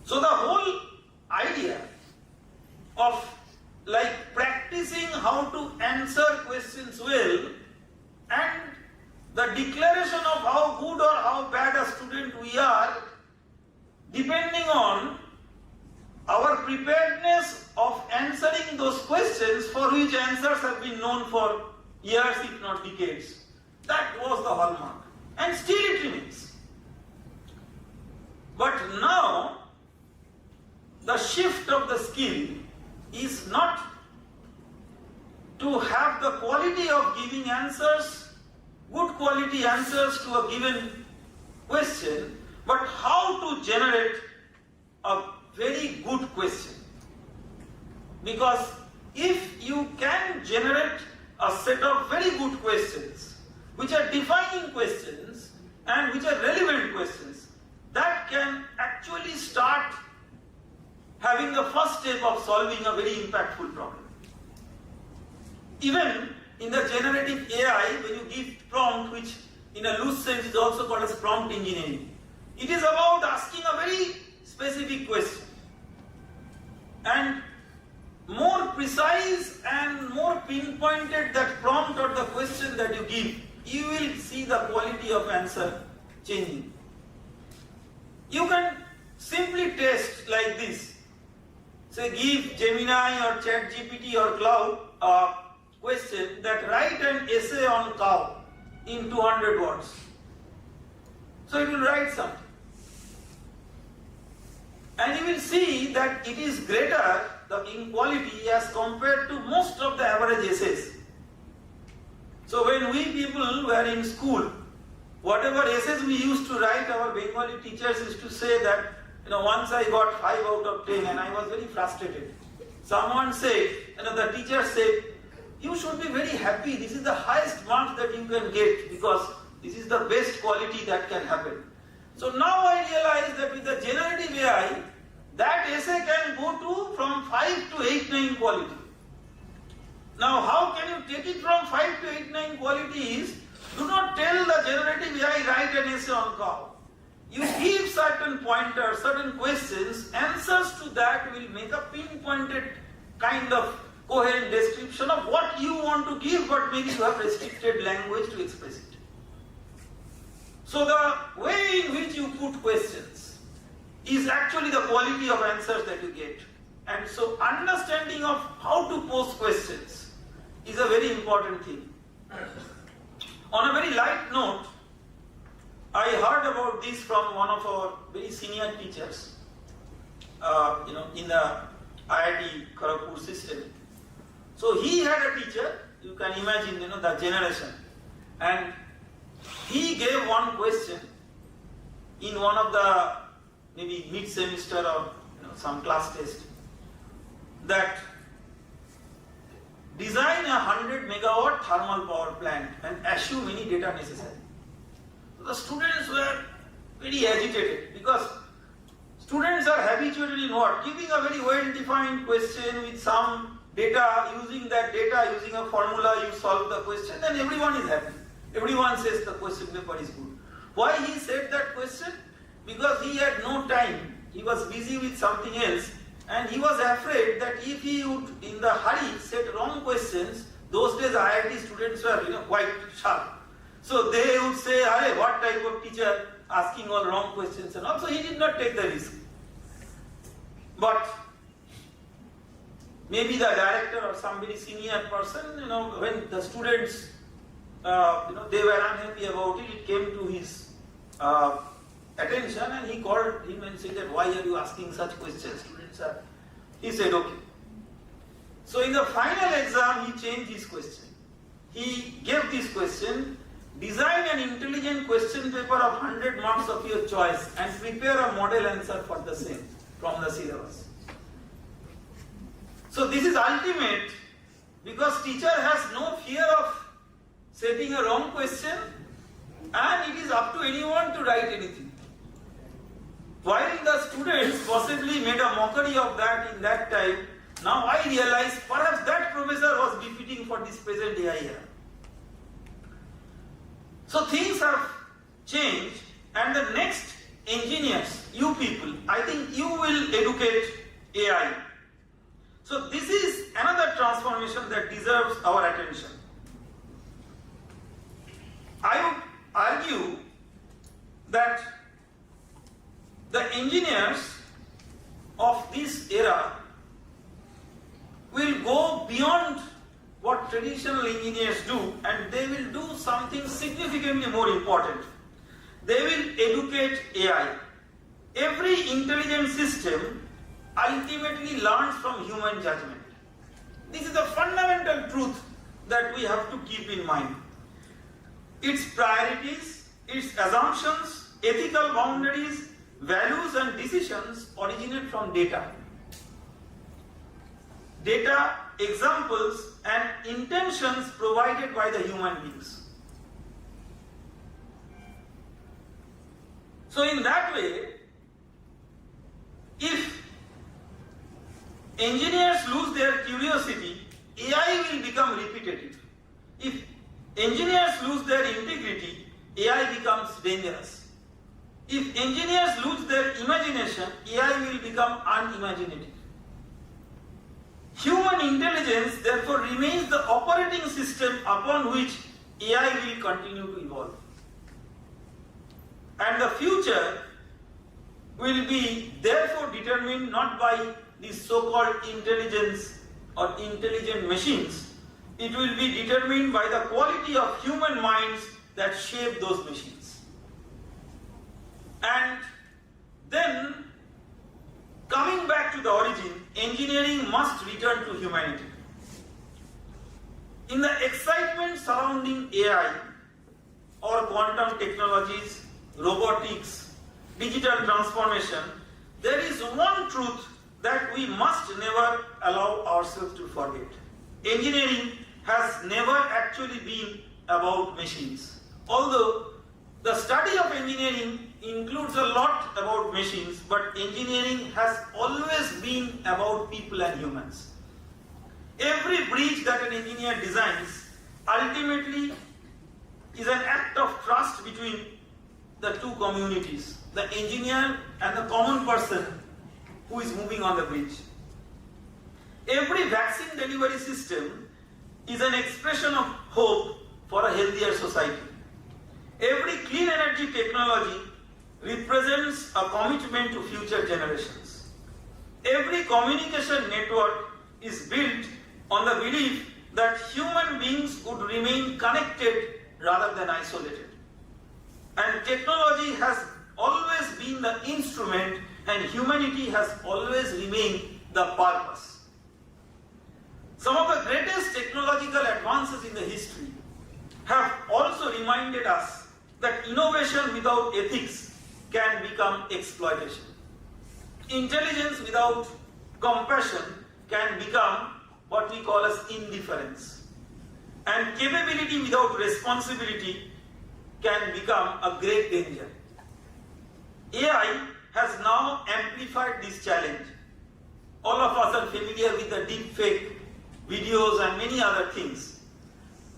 So the whole idea of practicing how to answer questions well and the declaration of how good or how bad a student we are depending on our preparedness of answering those questions for which answers have been known for years if not decades. That was the hallmark, and still it remains. But now the shift of the skill is not to have the quality of giving answers, good quality answers to a given question, but how to generate a very good question. Because if you can generate a set of very good questions, which are defining questions and which are relevant questions, that can actually start having the first step of solving a very impactful problem. Even in the generative AI, when you give prompt, which in a loose sense is also called as prompt engineering, it is about asking a very specific question. And more precise and more pinpointed that prompt or the question that you give, you will see the quality of answer changing. You can simply test like this. Say give Gemini or ChatGPT or Cloud a question that write an essay on cow in 200 words. So it will write something. And you will see that it is greater in quality as compared to most of the average essays. So when we people were in school, whatever essays we used to write, our Bengali teachers used to say that, once I got 5 out of 10 and I was very frustrated. Someone said, the teacher said, you should be very happy, this is the highest marks that you can get because this is the best quality that can happen. So now I realize that with the generative AI, that essay can go to from 5 to 8, 9 quality. Now how can you take it from 5 to 8, 9 quality is, do not tell the generative AI write an essay on cow. You give certain pointers, certain questions, answers to that will make a pinpointed kind of coherent description of what you want to give, but maybe you have restricted language to express it. So the way in which you put questions is actually the quality of answers that you get. And so understanding of how to pose questions is a very important thing. On a very light note, I heard about this from one of our very senior teachers, in the IIT Kharagpur system. So he had a teacher, you can imagine, the generation, and he gave one question in one of the maybe mid-semester or some class test, that design a 100 megawatt thermal power plant and assume any data necessary. So the students were very agitated because students are habituated in what? Giving a very well-defined question with some data, using that data, using a formula, you solve the question, then everyone is happy. Everyone says the question paper is good. Why he said that question? Because he had no time. He was busy with something else, and he was afraid that if he would, in the hurry, set wrong questions. Those days IIT students were, quite sharp. So they would say, "Hey, what type of teacher asking all wrong questions?" And also he did not take the risk. But maybe the director or somebody senior person, when the students, they were unhappy about it, it came to his attention, and he called him and said that, "Why are you asking such questions, students?" He said, "Okay." So in the final exam, he changed his question. He gave this question: design an intelligent question paper of 100 marks of your choice and prepare a model answer for the same from the syllabus. So this is ultimate because teacher has no fear of setting a wrong question, and it is up to anyone to write anything. While the students possibly made a mockery of that in that time, now I realize perhaps that professor was befitting for this present AI era. So things have changed, and the next engineers, you people, I think you will educate AI. So this is another transformation that deserves our attention. I would argue that the engineers of this era will go beyond what traditional engineers do, and they will do something significantly more important. They will educate AI. Every intelligent system ultimately learns from human judgment. This is the fundamental truth that we have to keep in mind. Its priorities, its assumptions, ethical boundaries, values and decisions originate from data. Data, examples and intentions provided by the human beings. So in that way, if engineers lose their curiosity, AI will become repetitive. If engineers lose their integrity, AI becomes dangerous. If engineers lose their imagination, AI will become unimaginative. Human intelligence therefore remains the operating system upon which AI will continue to evolve. And the future will be therefore determined not by these so-called intelligence or intelligent machines. It will be determined by the quality of human minds that shape those machines. And then, coming back to the origin, engineering must return to humanity. In the excitement surrounding AI or quantum technologies, robotics, digital transformation, there is one truth that we must never allow ourselves to forget. Engineering has never actually been about machines. Although the study of engineering includes a lot about machines, but engineering has always been about people and humans. Every bridge that an engineer designs ultimately is an act of trust between the two communities, the engineer and the common person who is moving on the bridge. Every vaccine delivery system is an expression of hope for a healthier society. Every clean energy technology represents a commitment to future generations. Every communication network is built on the belief that human beings would remain connected rather than isolated. And technology has always been the instrument and humanity has always remained the purpose. Some of the greatest technological advances in the history have also reminded us that innovation without ethics can become exploitation. Intelligence without compassion can become what we call as indifference. And capability without responsibility can become a great danger. AI has now amplified this challenge. All of us are familiar with the deep fake videos and many other things.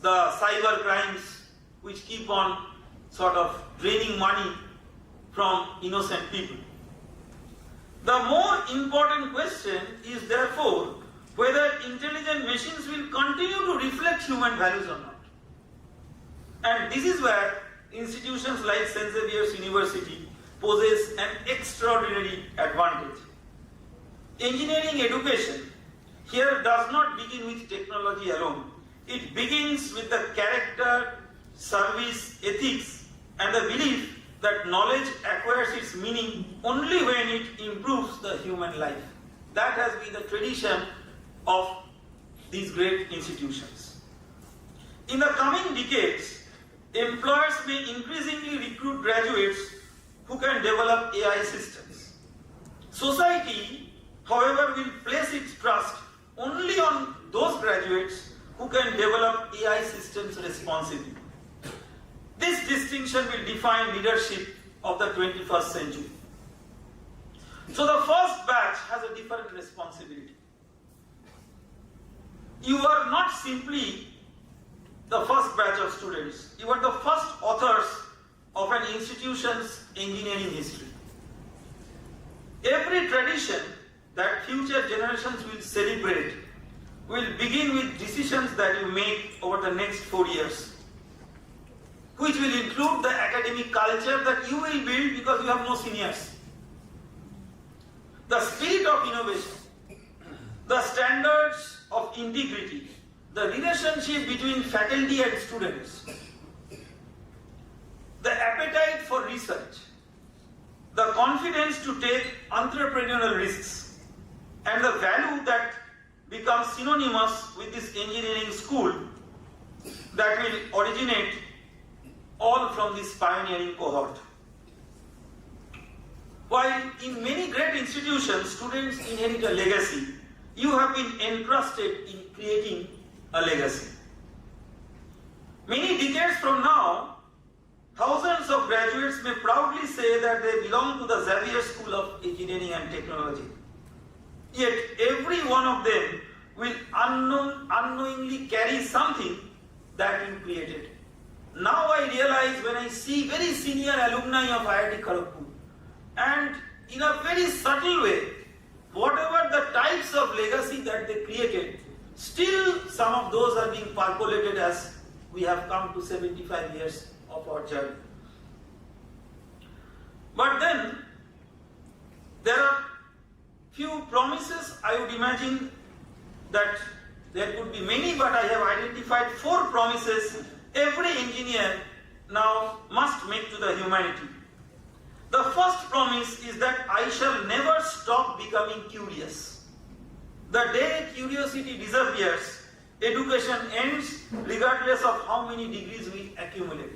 The cyber crimes which keep on sort of draining money from innocent people. The more important question is therefore whether intelligent machines will continue to reflect human values or not. And this is where institutions like St. Xavier's University possess an extraordinary advantage. Engineering education here does not begin with technology alone. It begins with the character, service, ethics, and the belief that knowledge acquires its meaning only when it improves the human life. That has been the tradition of these great institutions. In the coming decades, employers may increasingly recruit graduates who can develop AI systems. Society, however, will place its trust only on those graduates who can develop AI systems responsibly. This distinction will define leadership of the 21st century. So the first batch has a different responsibility. You are not simply the first batch of students. You are the first authors of an institution's engineering history. Every tradition that future generations will celebrate will begin with decisions that you make over the next 4 years, which will include the academic culture that you will build because you have no seniors. The spirit of innovation, the standards of integrity, the relationship between faculty and students, the appetite for research, the confidence to take entrepreneurial risks, and the value that becomes synonymous with this engineering school that will originate all from this pioneering cohort. While in many great institutions, students inherit a legacy, you have been entrusted in creating a legacy. Many decades from now, thousands of graduates may proudly say that they belong to the Xavier School of Engineering and Technology. Yet every one of them will unknowingly carry something that you created. Now I realize when I see very senior alumni of IIT Kharagpur, and in a very subtle way, whatever the types of legacy that they created, still some of those are being percolated as we have come to 75 years of our journey. But then, there are few promises. I would imagine that there could be many, but I have identified 4 promises every engineer now must make to the humanity. The first promise is that I shall never stop becoming curious. The day curiosity disappears, education ends regardless of how many degrees we accumulate.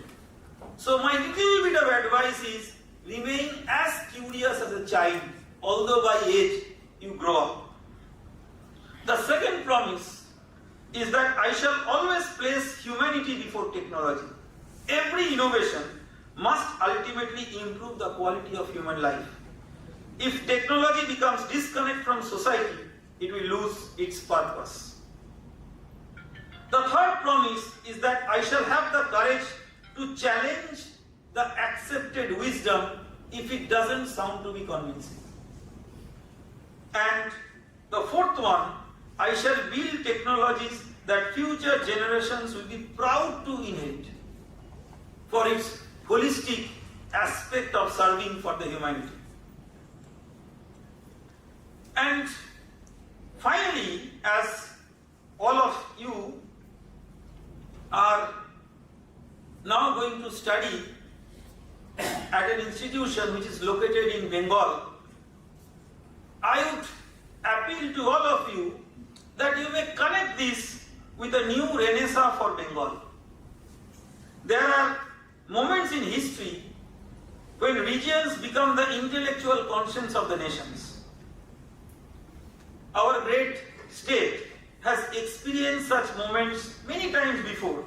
So my little bit of advice is remain as curious as a child, although by age you grow up. The second promise is that I shall always place humanity before technology. Every innovation must ultimately improve the quality of human life. If technology becomes disconnected from society, it will lose its purpose. The third promise is that I shall have the courage to challenge the accepted wisdom if it doesn't sound to be convincing. And the fourth one, I shall build technologies that future generations will be proud to inherit for its holistic aspect of serving for the humanity. And finally, as all of you are now going to study at an institution which is located in Bengal, I would appeal to all of you that you may connect this with a new renaissance for Bengal. There are moments in history when regions become the intellectual conscience of the nations. Our great state has experienced such moments many times before.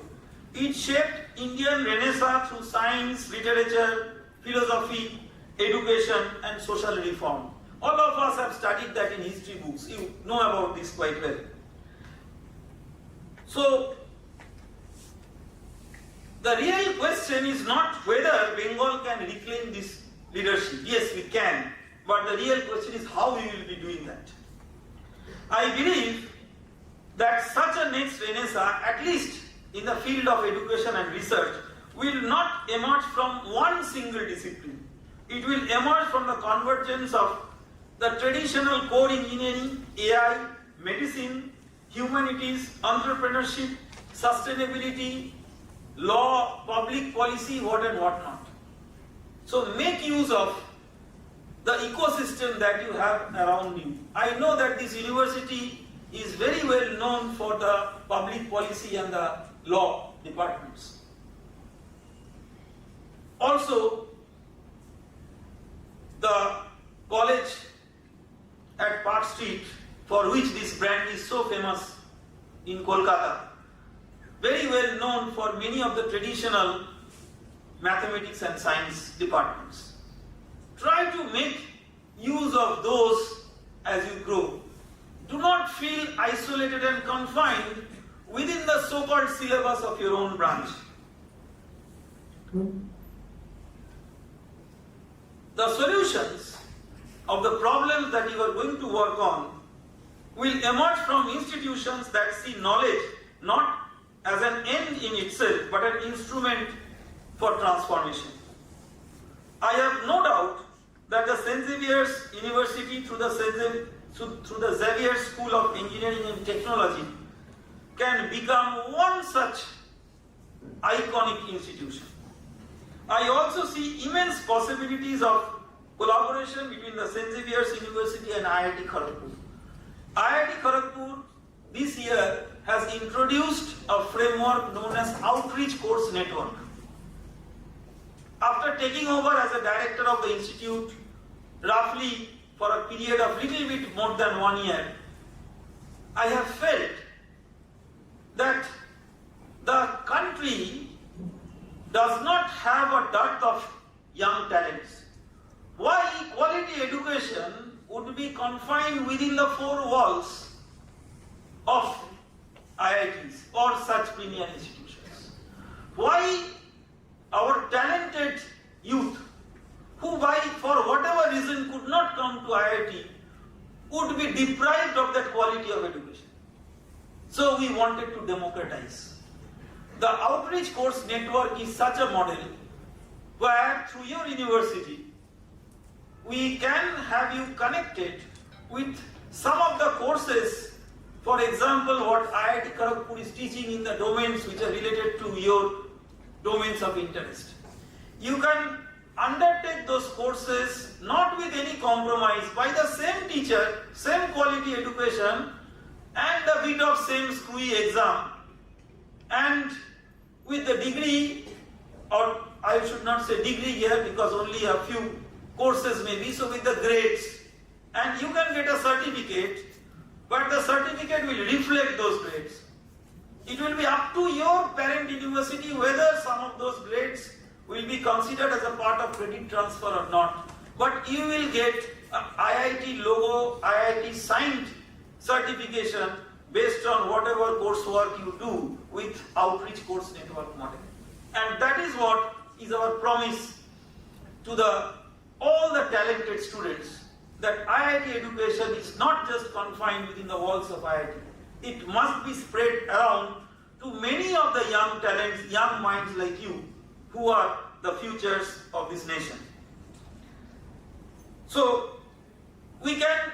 It shaped Indian Renaissance through science, literature, philosophy, education, and social reform. All of us have studied that in history books. You know about this quite well. So, the real question is not whether Bengal can reclaim this leadership. Yes, we can. But the real question is how we will be doing that. I believe that such a next renaissance, at least in the field of education and research, will not emerge from one single discipline. It will emerge from the convergence of the traditional core engineering, AI, medicine, humanities, entrepreneurship, sustainability, law, public policy, what and what not. So make use of the ecosystem that you have around you. I know that this university is very well known for the public policy and the law departments. Also, the college at Park Street, for which this brand is so famous in Kolkata, very well known for many of the traditional mathematics and science departments. Try to make use of those as you grow. Do not feel isolated and confined within the so-called syllabus of your own branch. The solutions of the problems that you are going to work on will emerge from institutions that see knowledge not as an end in itself, but an instrument for transformation. I have no doubt that the St. Xavier's University through the Xavier School of Engineering and Technology can become one such iconic institution. I also see immense possibilities of collaboration between the St. Xavier's University and IIT Kharagpur. IIT Kharagpur this year has introduced a framework known as Outreach Course Network. After taking over as a director of the institute, roughly for a period of little bit more than 1 year, I have felt that the country does not have a dearth of young talents. Why quality education would be confined within the 4 walls of IITs or such premier institutions? Why our talented youth, who for whatever reason could not come to IIT, would be deprived of that quality of education. So we wanted to democratize. The outreach course network is such a model where through your university, we can have you connected with some of the courses, for example, what IIT Kharagpur is teaching in the domains which are related to your domains of interest. You can undertake those courses not with any compromise, by the same teacher, same quality education, and a bit of same screwy exam, and with the degree, or I should not say degree here because only a few courses may be, so with the grades, and you can get a certificate, but the certificate will reflect those grades. It will be up to your parent university whether some of those grades will be considered as a part of credit transfer or not. But you will get an IIT logo, IIT signed certification based on whatever coursework you do with outreach course network model. And that is what is our promise to all the talented students, that IIT education is not just confined within the walls of IIT. It must be spread around to many of the young talents, young minds like you, who are the futures of this nation. So, we can,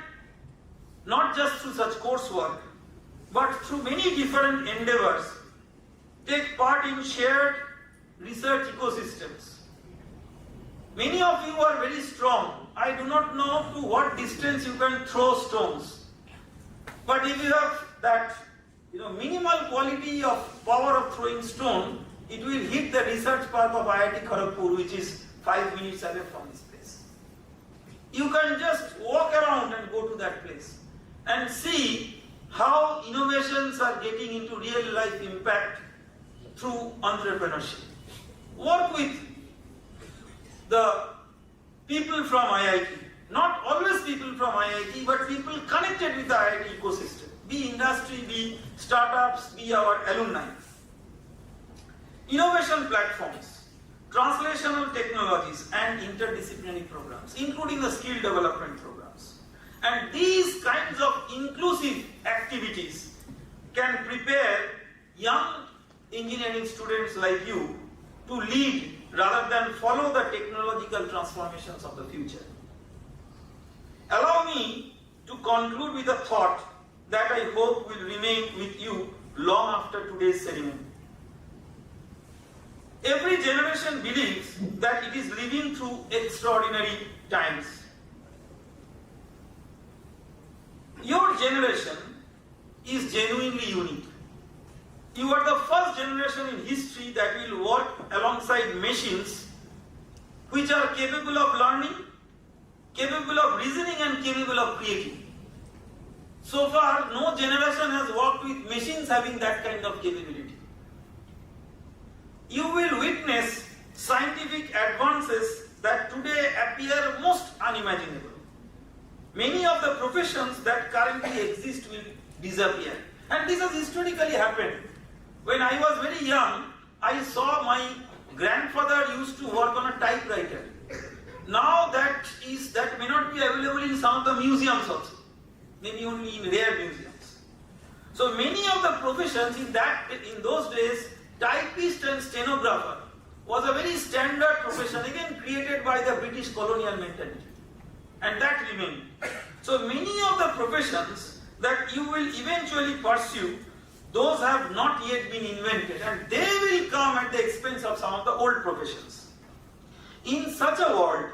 not just through such coursework, but through many different endeavors, take part in shared research ecosystems. Many of you are very strong. I do not know to what distance you can throw stones. But if you have that minimal quality of power of throwing stone, it will hit the research park of IIT Kharagpur, which is 5 minutes away from this place. You can just walk around and go to that place and see how innovations are getting into real life impact through entrepreneurship. Work with the people from IIT, not always people from IIT, but people connected with the IIT ecosystem, be industry, be startups, be our alumni. Innovation platforms, translational technologies and interdisciplinary programs, including the skill development programs. And these kinds of inclusive activities can prepare young engineering students like you to lead rather than follow the technological transformations of the future. Allow me to conclude with a thought that I hope will remain with you long after today's ceremony. Every generation believes that it is living through extraordinary times. Your generation is genuinely unique. You are the first generation in history that will work alongside machines which are capable of learning, capable of reasoning and capable of creating. So far, no generation has worked with machines having that kind of capability. You will witness scientific advances that today appear most unimaginable. Many of the professions that currently exist will disappear. And this has historically happened. When I was very young, I saw my grandfather used to work on a typewriter. Now that may not be available in some of the museums also. Maybe only in rare museums. So many of the professions in those days, typist and stenographer was a very standard profession, again created by the British colonial mentality. And that remained. So many of the professions that you will eventually pursue, those have not yet been invented, and they will come at the expense of some of the old professions. In such a world,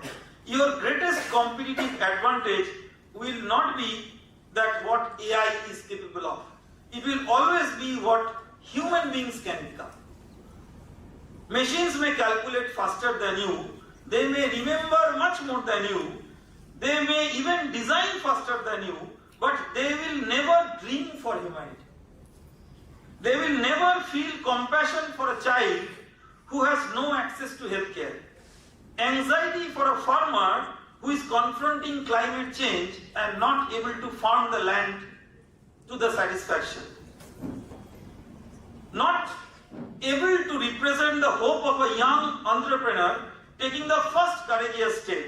your greatest competitive advantage will not be that what AI is capable of. It will always be what human beings can become. Machines may calculate faster than you, they may remember much more than you, they may even design faster than you, but they will never dream for humanity. They will never feel compassion for a child who has no access to healthcare, anxiety for a farmer who is confronting climate change and not able to farm the land to the satisfaction, not able to represent the hope of a young entrepreneur taking the first courageous step,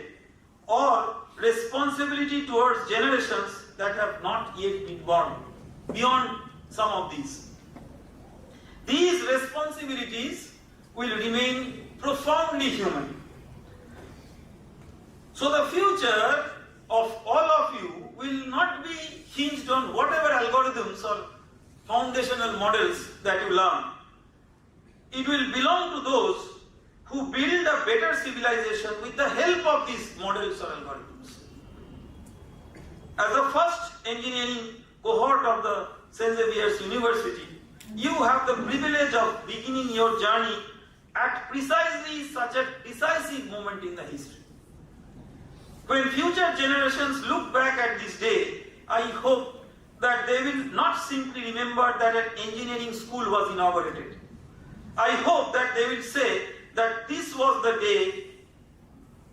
or responsibility towards generations that have not yet been born, beyond some of these. These responsibilities will remain profoundly human. So the future of all of you will not be hinged on whatever algorithms or foundational models that you learn. It will belong to those who build a better civilization with the help of these models or algorithms. As the first engineering cohort of the Xavier's University, you have the privilege of beginning your journey at precisely such a decisive moment in the history. When future generations look back at this day, I hope that they will not simply remember that an engineering school was inaugurated. I hope that they will say that this was the day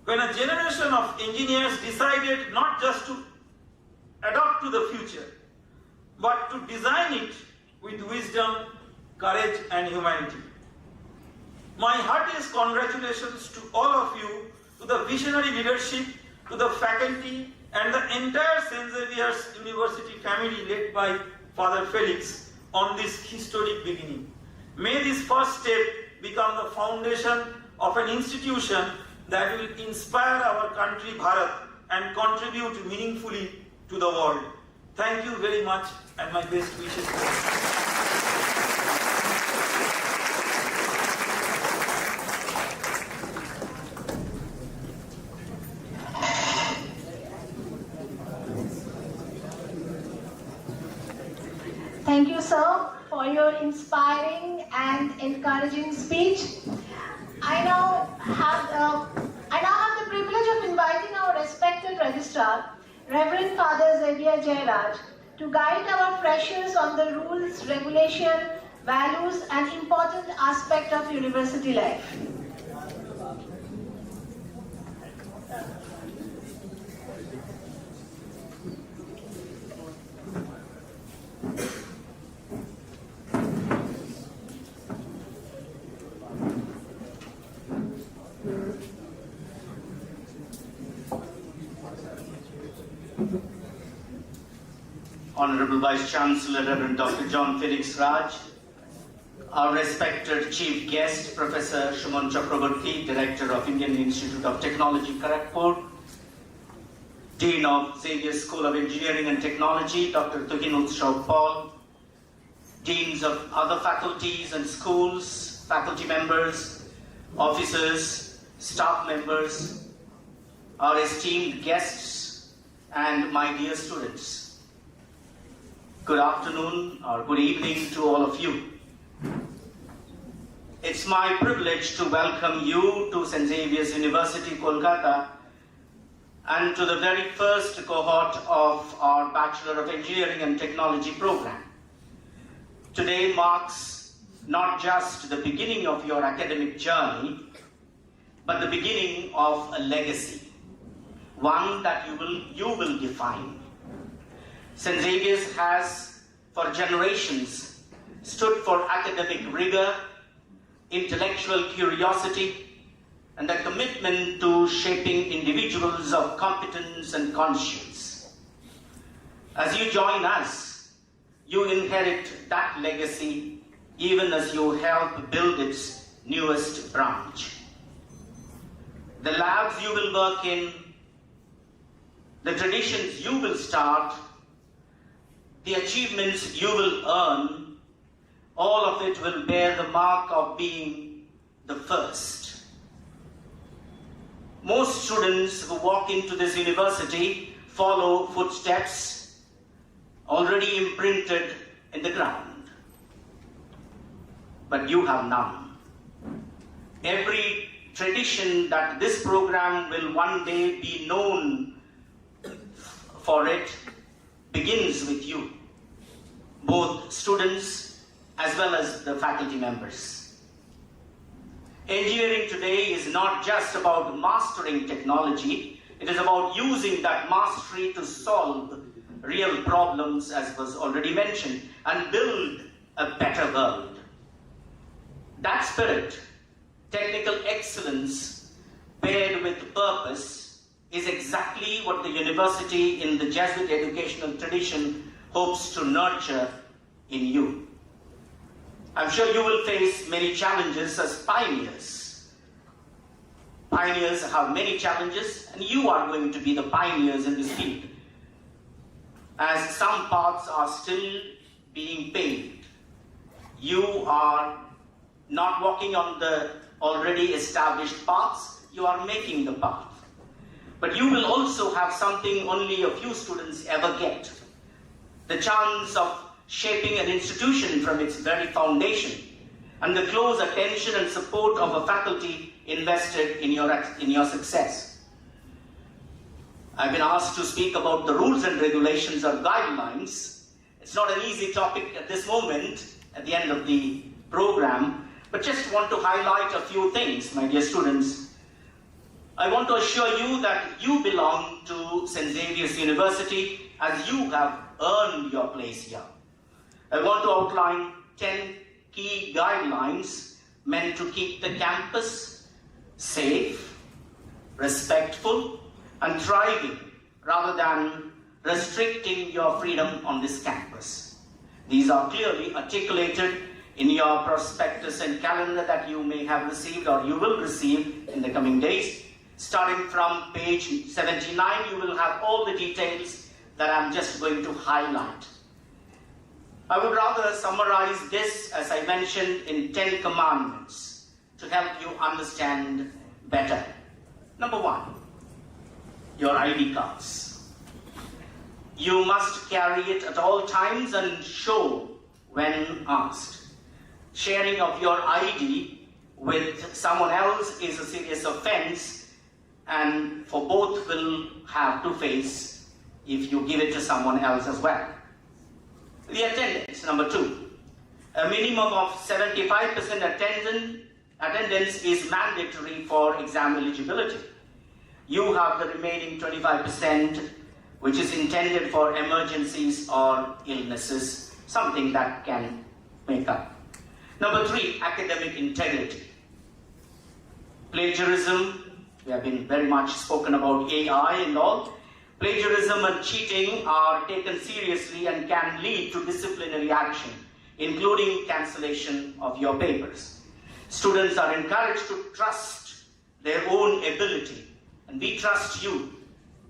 when a generation of engineers decided not just to adapt to the future, but to design it with wisdom, courage, and humanity. My heartiest congratulations to all of you, to the visionary leadership, to the faculty, and the entire Xavier's University family led by Father Felix on this historic beginning. May this first step become the foundation of an institution that will inspire our country, Bharat, and contribute meaningfully to the world. Thank you very much, and my best wishes. Thank you, sir, for your inspiring and encouraging speech. I now have the privilege of inviting our respected registrar, Reverend Father Xavier to guide our freshers on the rules, regulation, values, and important aspect of university life. Honorable Vice Chancellor Reverend Dr. John Felix Raj, our respected Chief Guest Professor Shuman Chakraborty, Director of Indian Institute of Technology, Kharagpur, Dean of Xavier School of Engineering and Technology, Dr. Tuhin Utsav Paul, Deans of other faculties and schools, faculty members, officers, staff members, our esteemed guests, and my dear students. Good afternoon or good evening to all of you. It's my privilege to welcome you to St. Xavier's University, Kolkata, and to the very first cohort of our Bachelor of Engineering and Technology program. Today marks not just the beginning of your academic journey, but the beginning of a legacy, one that you will define. St. Xavier's has, for generations, stood for academic rigor, intellectual curiosity, and a commitment to shaping individuals of competence and conscience. As you join us, you inherit that legacy even as you help build its newest branch. The labs you will work in, the traditions you will start, the achievements you will earn, all of it will bear the mark of being the first. Most students who walk into this university follow footsteps already imprinted in the ground. But you have none. Every tradition that this program will one day be known for it begins with you, both students as well as the faculty members. Engineering today is not just about mastering technology, it is about using that mastery to solve real problems, as was already mentioned, and build a better world. That spirit, technical excellence paired with purpose, is exactly what the university in the Jesuit educational tradition hopes to nurture in you. I'm sure you will face many challenges as pioneers. Pioneers have many challenges, and you are going to be the pioneers in this field, as some paths are still being paved. You are not walking on the already established paths, you are making the path. But you will also have something only a few students ever get: the chance of shaping an institution from its very foundation, and the close attention and support of a faculty invested in your success. I've been asked to speak about the rules and regulations or guidelines. It's not an easy topic at this moment, at the end of the program, but just want to highlight a few things, my dear students. I want to assure you that you belong to St. Xavier's University as you have earned your place here. I want to outline 10 key guidelines meant to keep the campus safe, respectful, and thriving, rather than restricting your freedom on this campus. These are clearly articulated in your prospectus and calendar that you may have received or you will receive in the coming days. Starting from page 79, you will have all the details that I'm just going to highlight. I would rather summarize this, as I mentioned, in 10 commandments to help you understand better. Number 1, your ID cards. You must carry it at all times and show when asked. Sharing of your ID with someone else is a serious offense, and for both will have to face if you give it to someone else as well. The attendance, number 2. A minimum of 75% attendance is mandatory for exam eligibility. You have the remaining 25%, which is intended for emergencies or illnesses, something that can make up. Number 3, academic integrity. Plagiarism, we have been very much spoken about AI and all. Plagiarism and cheating are taken seriously and can lead to disciplinary action, including cancellation of your papers. Students are encouraged to trust their own ability, and we trust you.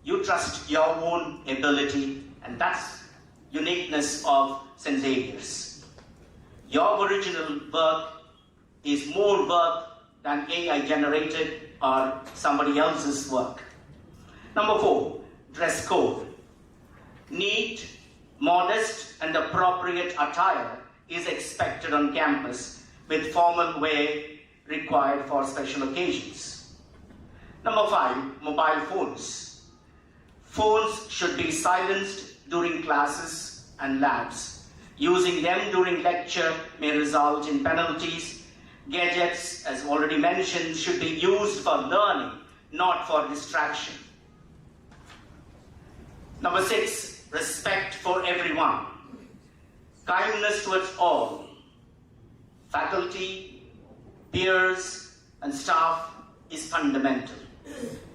You trust your own ability, and that's uniqueness of St. Xavier's. Your original work is more work than AI generated or somebody else's work. Number 4, dress code. Neat, modest, and appropriate attire is expected on campus, with formal wear required for special occasions. Number 5, mobile phones. Phones should be silenced during classes and labs. Using them during lecture may result in penalties. Gadgets, as already mentioned, should be used for learning, not for distraction. Number 6, respect for everyone. Kindness towards all. Faculty, peers, and staff is fundamental.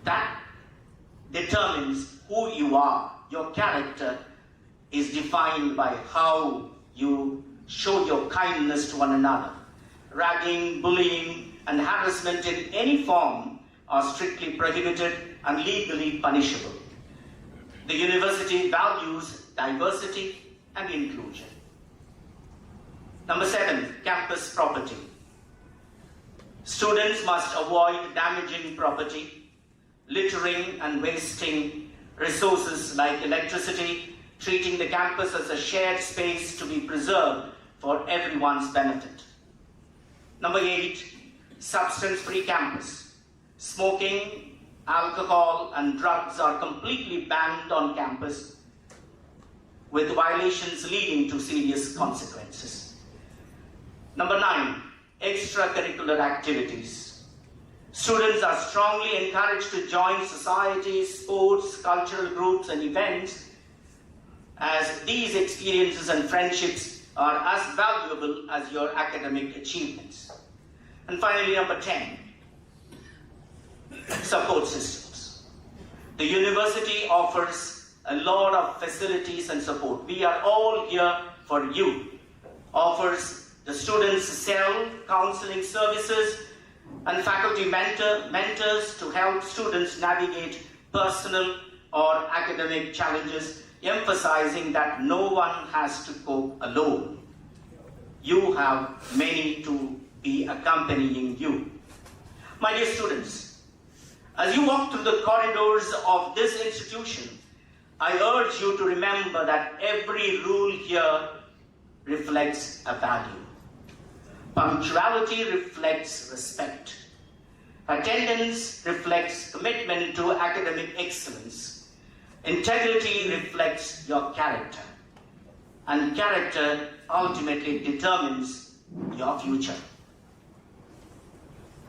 That determines who you are. Your character is defined by how you show your kindness to one another. Ragging, bullying, and harassment in any form are strictly prohibited and legally punishable. The university values diversity and inclusion. Number 7, campus property. Students must avoid damaging property, littering and wasting resources like electricity, treating the campus as a shared space to be preserved for everyone's benefit. Number 8, substance-free campus. Smoking, alcohol, and drugs are completely banned on campus, with violations leading to serious consequences. Number 9, extracurricular activities. Students are strongly encouraged to join societies, sports, cultural groups, and events, as these experiences and friendships are as valuable as your academic achievements. And finally, number 10, support systems. The university offers a lot of facilities and support. We are all here for you. Offers the students self-counseling services and faculty mentors to help students navigate personal or academic challenges, emphasizing that no one has to cope alone. You have many to be accompanying you. My dear students, as you walk through the corridors of this institution, I urge you to remember that every rule here reflects a value. Punctuality reflects respect. Attendance reflects commitment to academic excellence. Integrity reflects your character. And character ultimately determines your future.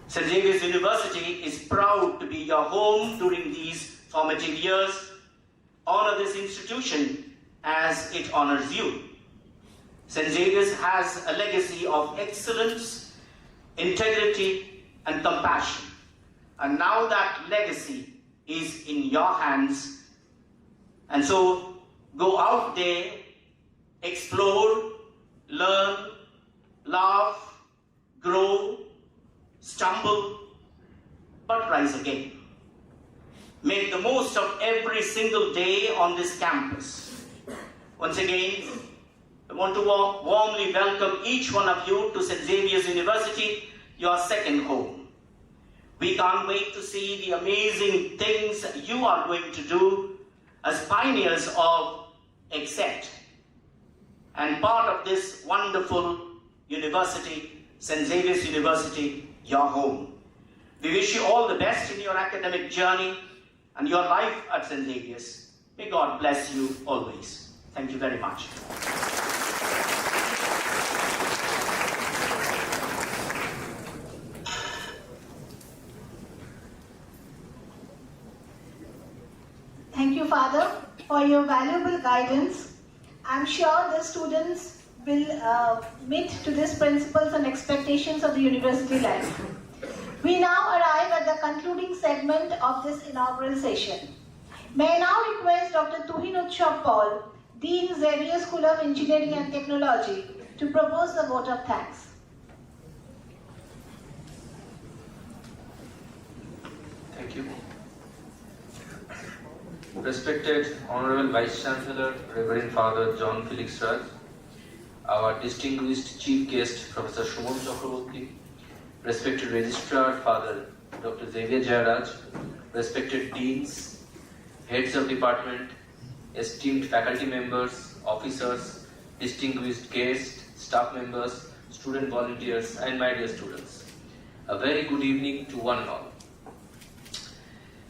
St. Xavier's University is proud to be your home during these formative years. Honor this institution as it honors you. St. Xavier's has a legacy of excellence, integrity, and compassion. And now that legacy is in your hands. And so go out there, explore, learn, laugh, grow, stumble, but rise again. Make the most of every single day on this campus. Once again, I want to warmly welcome each one of you to St. Xavier's University, your second home. We can't wait to see the amazing things you are going to do as pioneers of XSET and part of this wonderful university, St. Xavier's University, your home. We wish you all the best in your academic journey and your life at St. Xavier's. May God bless you always. Thank you very much. Thank you, Father, for your valuable guidance. I'm sure the students will meet to these principles and expectations of the university life. We now arrive at the concluding segment of this inaugural session. May I now request Dr. Tuhin Utsav Paul, Dean, Xavier School of Engineering and Technology, to propose the vote of thanks. Thank you. Respected Honorable Vice Chancellor, Reverend Father John Felix Raj, our distinguished Chief Guest, Professor Shumon Chakraborty, respected Registrar, Father Dr. Xavier Jayaraj, respected Deans, Heads of Department, esteemed faculty members, officers, distinguished guests, staff members, student volunteers, and my dear students. A very good evening to one and all.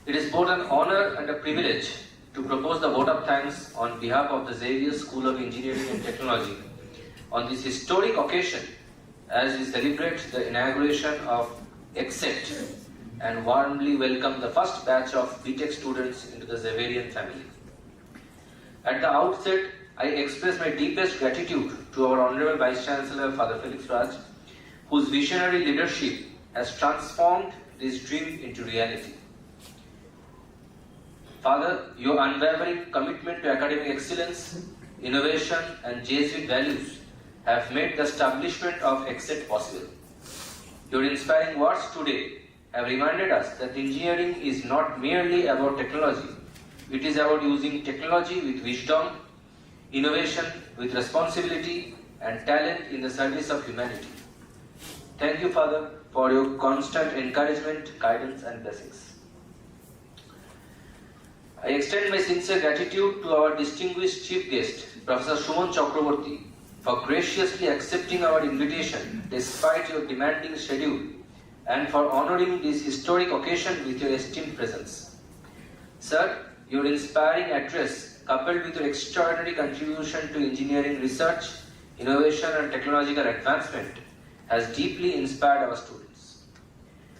It is both an honor and a privilege to propose the vote of thanks on behalf of the Xavier School of Engineering and Technology on this historic occasion as we celebrate the inauguration of XSET and warmly welcome the first batch of B.Tech students into the Xaverian family. At the outset, I express my deepest gratitude to our Honorable Vice Chancellor, Father Felix Raj, whose visionary leadership has transformed this dream into reality. Father, your unwavering commitment to academic excellence, innovation, and Jesuit values have made the establishment of XSET possible. Your inspiring words today have reminded us that engineering is not merely about technology. It is about using technology with wisdom, innovation with responsibility, and talent in the service of humanity. Thank you, Father, for your constant encouragement, guidance, and blessings. I extend my sincere gratitude to our distinguished Chief Guest, Professor Shumon Chakraborty, for graciously accepting our invitation despite your demanding schedule and for honoring this historic occasion with your esteemed presence. Sir, your inspiring address, coupled with your extraordinary contribution to engineering research, innovation, and technological advancement, has deeply inspired our students.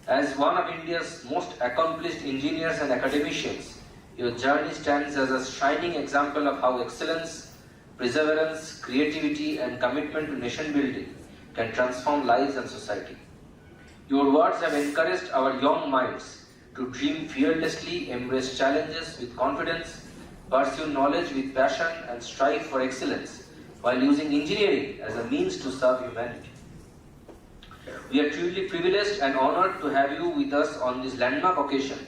As one of India's most accomplished engineers and academicians, your journey stands as a shining example of how excellence, perseverance, creativity, and commitment to nation building can transform lives and society. Your words have encouraged our young minds to to dream fearlessly, embrace challenges with confidence, pursue knowledge with passion, and strive for excellence while using engineering as a means to serve humanity. We are truly privileged and honored to have you with us on this landmark occasion,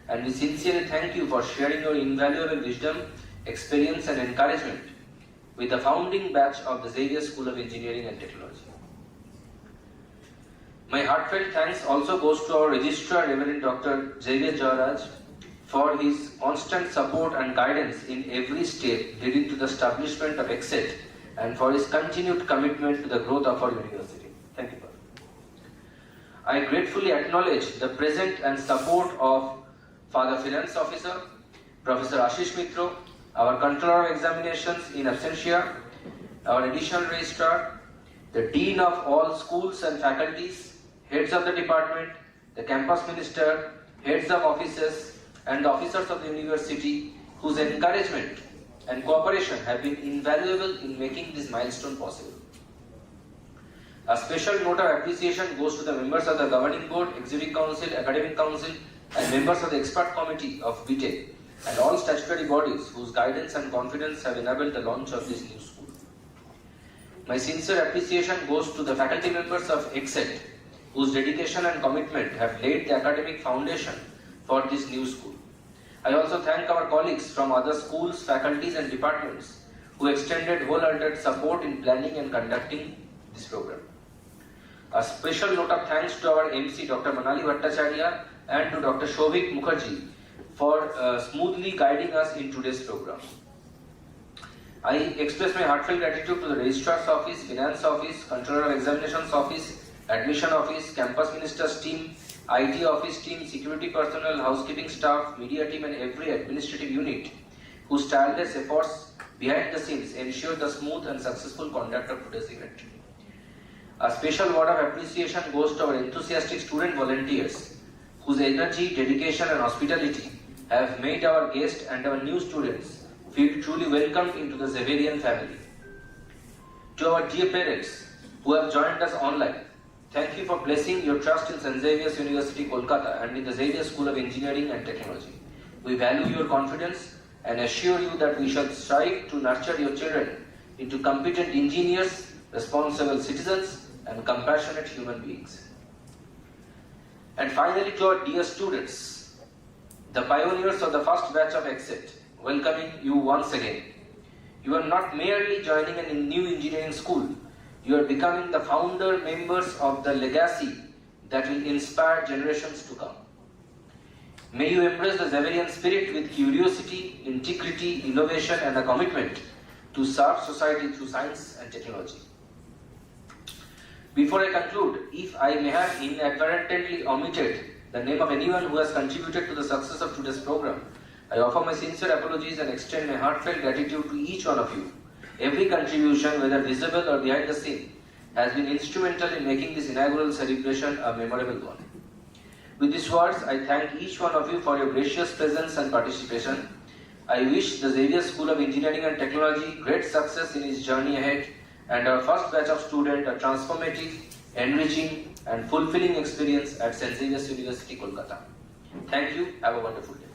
and we sincerely thank you for sharing your invaluable wisdom, experience, and encouragement with the founding batch of the Xavier School of Engineering and Technology. My heartfelt thanks also goes to our Registrar, Reverend Dr. Xavier, for his constant support and guidance in every step leading to the establishment of XSET, and for his continued commitment to the growth of our university. Thank you, Father. I gratefully acknowledge the present and support of Father Finance Officer, Professor Ashish Mitro, our Controller of Examinations in absentia, our Additional Registrar, the Dean of all schools and faculties, heads of the department, the campus minister, heads of offices, and the officers of the university, whose encouragement and cooperation have been invaluable in making this milestone possible. A special note of appreciation goes to the members of the Governing Board, Executive Council, Academic Council, and members of the Expert Committee of B.Tech, and all statutory bodies whose guidance and confidence have enabled the launch of this new school. My sincere appreciation goes to the faculty members of XSET, whose dedication and commitment have laid the academic foundation for this new school. I also thank our colleagues from other schools, faculties, and departments who extended wholehearted support in planning and conducting this program. A special note of thanks to our MC, Dr. Manali Bhattacharya, and to Dr. Shobhik Mukherjee for smoothly guiding us in today's program. I express my heartfelt gratitude to the Registrar's Office, Finance Office, Controller of Examinations Office, Admission Office, Campus Minister's team, IT Office team, security personnel, housekeeping staff, media team, and every administrative unit whose tireless efforts behind the scenes ensure the smooth and successful conduct of today's event. A special word of appreciation goes to our enthusiastic student volunteers whose energy, dedication, and hospitality have made our guests and our new students feel truly welcomed into the Xaverian family. To our dear parents who have joined us online, thank you for placing your trust in St. Xavier's University, Kolkata, and in the Xavier School of Engineering and Technology. We value your confidence and assure you that we shall strive to nurture your children into competent engineers, responsible citizens, and compassionate human beings. And finally, to our dear students, the pioneers of the first batch of XSET, welcoming you once again. You are not merely joining a new engineering school, you are becoming the founder members of the legacy that will inspire generations to come. May you embrace the Xaverian spirit with curiosity, integrity, innovation, and a commitment to serve society through science and technology. Before I conclude, if I may have inadvertently omitted the name of anyone who has contributed to the success of today's program, I offer my sincere apologies and extend my heartfelt gratitude to each one of you. Every contribution, whether visible or behind the scene, has been instrumental in making this inaugural celebration a memorable one. With these words, I thank each one of you for your gracious presence and participation. I wish the Xavier School of Engineering and Technology great success in its journey ahead, and our first batch of students a transformative, enriching, and fulfilling experience at St. Xavier's University, Kolkata. Thank you. Have a wonderful day.